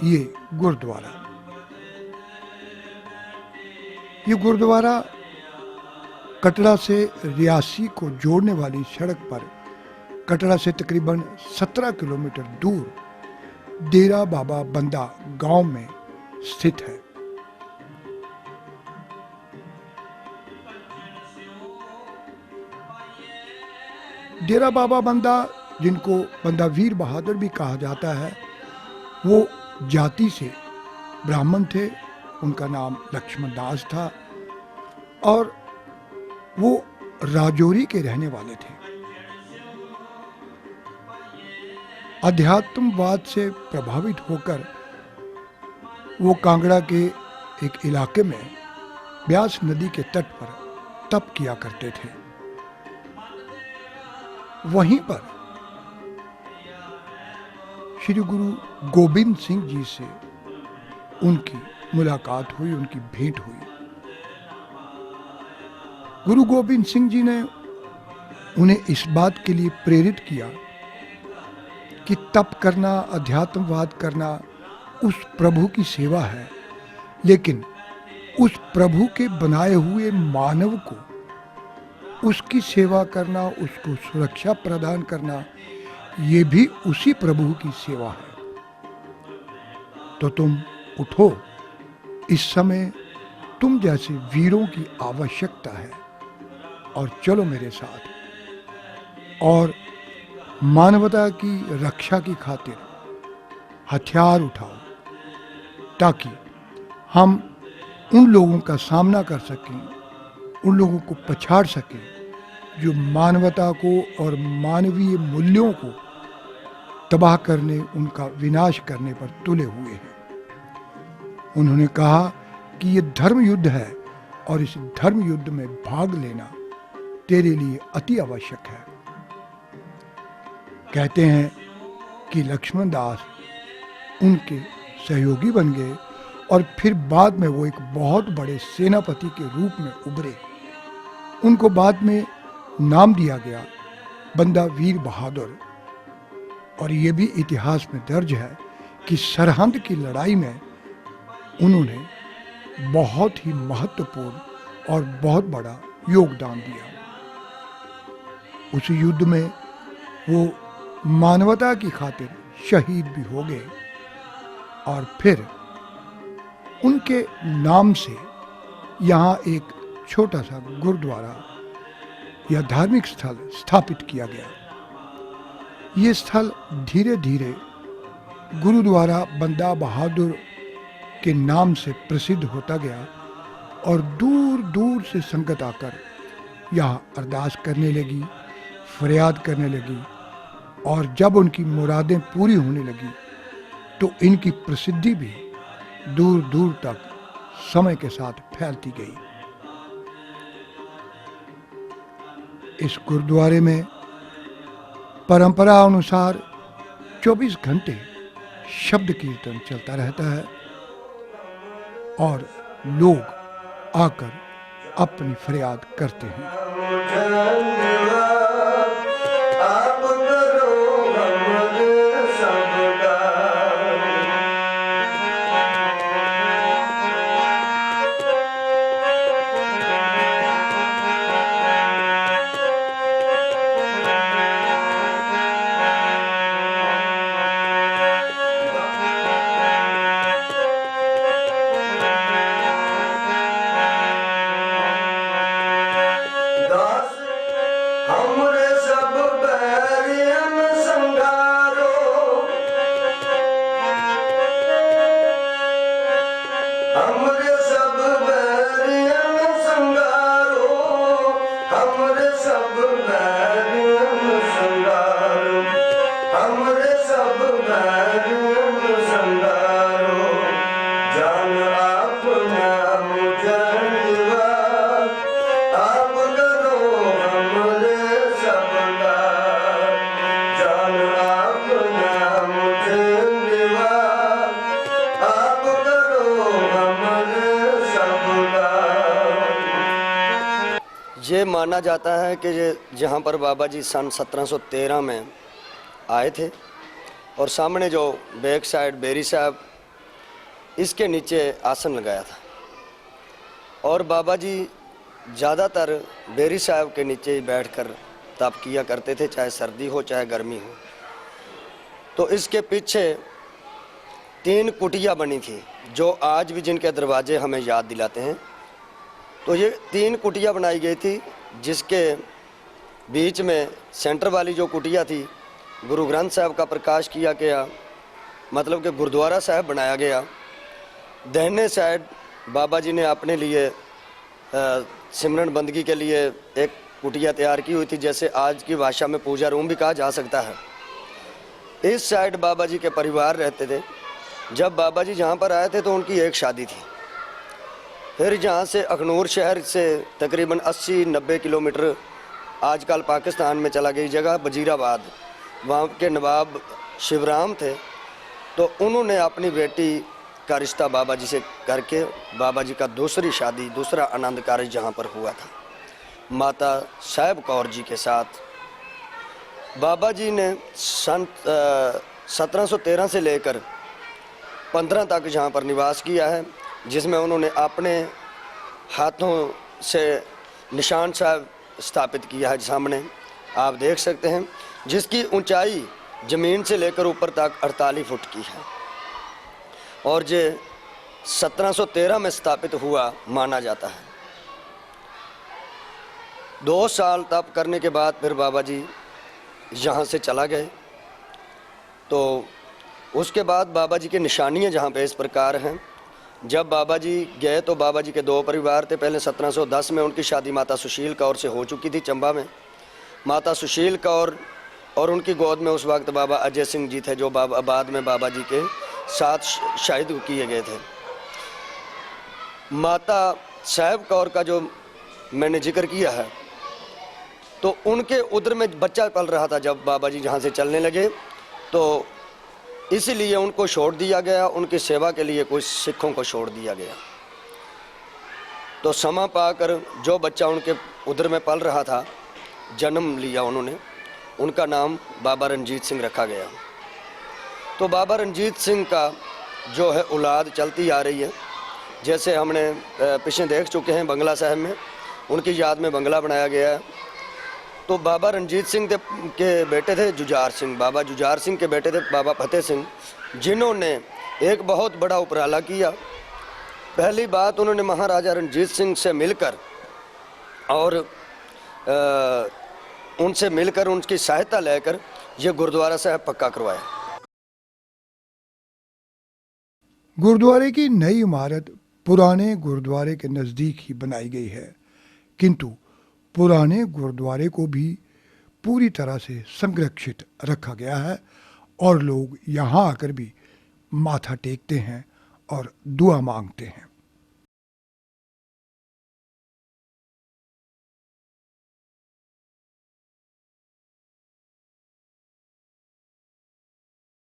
ये गुरुद्वारा। ये गुरुद्वारा कटरा से रियासी को जोड़ने वाली सड़क पर कटरा से तकरीबन 17 किलोमीटर दूर डेरा बाबा बंदा गांव में स्थित है। डेरा बाबा बंदा, जिनको बंदा वीर बहादुर भी कहा जाता है, वो जाति से ब्राह्मण थे। उनका नाम लक्ष्मण दास था और वो राजौरी के रहने वाले थे। अध्यात्मवाद से प्रभावित होकर वो कांगड़ा के एक इलाके में ब्यास नदी के तट पर तप किया करते थे। वहीं पर श्री गुरु गोबिंद सिंह जी से उनकी मुलाकात हुई, उनकी भेंट हुई। गुरु गोबिंद सिंह जी ने उन्हें इस बात के लिए प्रेरित किया कि तप करना, अध्यात्मवाद करना उस प्रभु की सेवा है, लेकिन उस प्रभु के बनाए हुए मानव को उसकी सेवा करना, उसको सुरक्षा प्रदान करना, ये भी उसी प्रभु की सेवा है। तो तुम उठो, इस समय तुम जैसे वीरों की आवश्यकता है और चलो मेरे साथ और मानवता की रक्षा की खातिर हथियार उठाओ, ताकि हम उन लोगों का सामना कर सकें, उन लोगों को पछाड़ सकें जो मानवता को और मानवीय मूल्यों को तबाह करने, उनका विनाश करने पर तुले हुए हैं। उन्होंने कहा कि ये धर्म युद्ध है और इस धर्म युद्ध में भाग लेना तेरे लिए अति आवश्यक है। कहते हैं कि लक्ष्मण दास उनके सहयोगी बन गए और फिर बाद में वो एक बहुत बड़े सेनापति के रूप में उभरे। उनको बाद में नाम दिया गया बंदा वीर बहादुर। और ये भी इतिहास में दर्ज है कि सरहंद की लड़ाई में उन्होंने बहुत ही महत्वपूर्ण और बहुत बड़ा योगदान दिया। उस युद्ध में वो मानवता की खातिर शहीद भी हो गए और फिर उनके नाम से यहाँ एक छोटा सा गुरुद्वारा या धार्मिक स्थल स्थापित किया गया। ये स्थल धीरे धीरे गुरुद्वारा बंदा बहादुर के नाम से प्रसिद्ध होता गया और दूर दूर से संगत आकर यहाँ अरदास करने लगी, फरियाद करने लगी और जब उनकी मुरादें पूरी होने लगी तो इनकी प्रसिद्धि भी दूर दूर तक समय के साथ फैलती गई। इस गुरुद्वारे में परंपरा अनुसार 24 घंटे शब्द कीर्तन चलता रहता है और लोग आकर अपनी फरियाद करते हैं। ये माना जाता है कि जहाँ पर बाबा जी सन 1713 में आए थे और सामने जो बैक साइड बेरी साहब, इसके नीचे आसन लगाया था और बाबा जी ज़्यादातर बेरी साहब के नीचे ही बैठकर तप किया करते थे, चाहे सर्दी हो चाहे गर्मी हो। तो इसके पीछे 3 कुटिया बनी थी जो आज भी जिनके दरवाजे हमें याद दिलाते हैं। तो ये 3 कुटिया बनाई गई थी, जिसके बीच में सेंटर वाली जो कुटिया थी गुरु ग्रंथ साहब का प्रकाश किया गया, मतलब कि गुरुद्वारा साहब बनाया गया। दाहिने साइड बाबा जी ने अपने लिए सिमरन बंदगी के लिए एक कुटिया तैयार की हुई थी, जैसे आज की भाषा में पूजा रूम भी कहा जा सकता है। इस साइड बाबा जी के परिवार रहते थे। जब बाबा जी जहाँ पर आए थे तो उनकी एक शादी थी। फिर जहाँ से अखनूर शहर से तकरीबन 80-90 किलोमीटर आजकल पाकिस्तान में चला गई जगह वजीराबाद, वहाँ के नवाब शिवराम थे। तो उन्होंने अपनी बेटी का रिश्ता बाबा जी से करके बाबा जी का दूसरी शादी, दूसरा आनंद कार्य जहाँ पर हुआ था माता साहब कौर जी के साथ। बाबा जी ने सन 1713 से लेकर 15 तक जहाँ पर निवास किया है, जिसमें उन्होंने अपने हाथों से निशान साहब स्थापित किया है। सामने आप देख सकते हैं, जिसकी ऊंचाई ज़मीन से लेकर ऊपर तक 48 फुट की है और ये 1713 में स्थापित हुआ माना जाता है। 2 साल तप करने के बाद फिर बाबा जी यहाँ से चला गए। तो उसके बाद बाबा जी की निशानियाँ जहाँ पे इस प्रकार हैं। जब बाबा जी गए तो बाबा जी के 2 परिवार थे। पहले 1710 में उनकी शादी माता सुशील कौर से हो चुकी थी चंबा में। माता सुशील कौर और उनकी गोद में उस वक्त बाबा अजय सिंह जी थे, जो बाद में बाबा जी के साथ शहीद किए गए थे। माता साहब कौर का जो मैंने जिक्र किया है, तो उनके उदर में बच्चा पल रहा था जब बाबा जी जहाँ से चलने लगे, तो इसीलिए उनको छोड़ दिया गया। उनकी सेवा के लिए कुछ सिखों को छोड़ दिया गया। तो समा पाकर जो बच्चा उनके उदर में पल रहा था, जन्म लिया उन्होंने, उनका नाम बाबा रणजीत सिंह रखा गया। तो बाबा रणजीत सिंह का जो है औलाद चलती आ रही है। जैसे हमने पीछे देख चुके हैं बंगला साहब में, उनकी याद में बंगला बनाया गया है। तो बाबा रणजीत सिंह के बेटे थे जुझार सिंह। बाबा जुझार सिंह के बेटे थे बाबा फतेह सिंह, जिन्होंने एक बहुत बड़ा उपराला किया। पहली बात, उन्होंने महाराजा रणजीत सिंह से मिलकर और उनसे मिलकर उनकी सहायता लेकर ये गुरुद्वारा साहब पक्का करवाया। गुरुद्वारे की नई इमारत पुराने गुरुद्वारे के नज़दीक ही बनाई गई है, किंतु पुराने गुरुद्वारे को भी पूरी तरह से संरक्षित रखा गया है और लोग यहाँ आकर भी माथा टेकते हैं और दुआ मांगते हैं।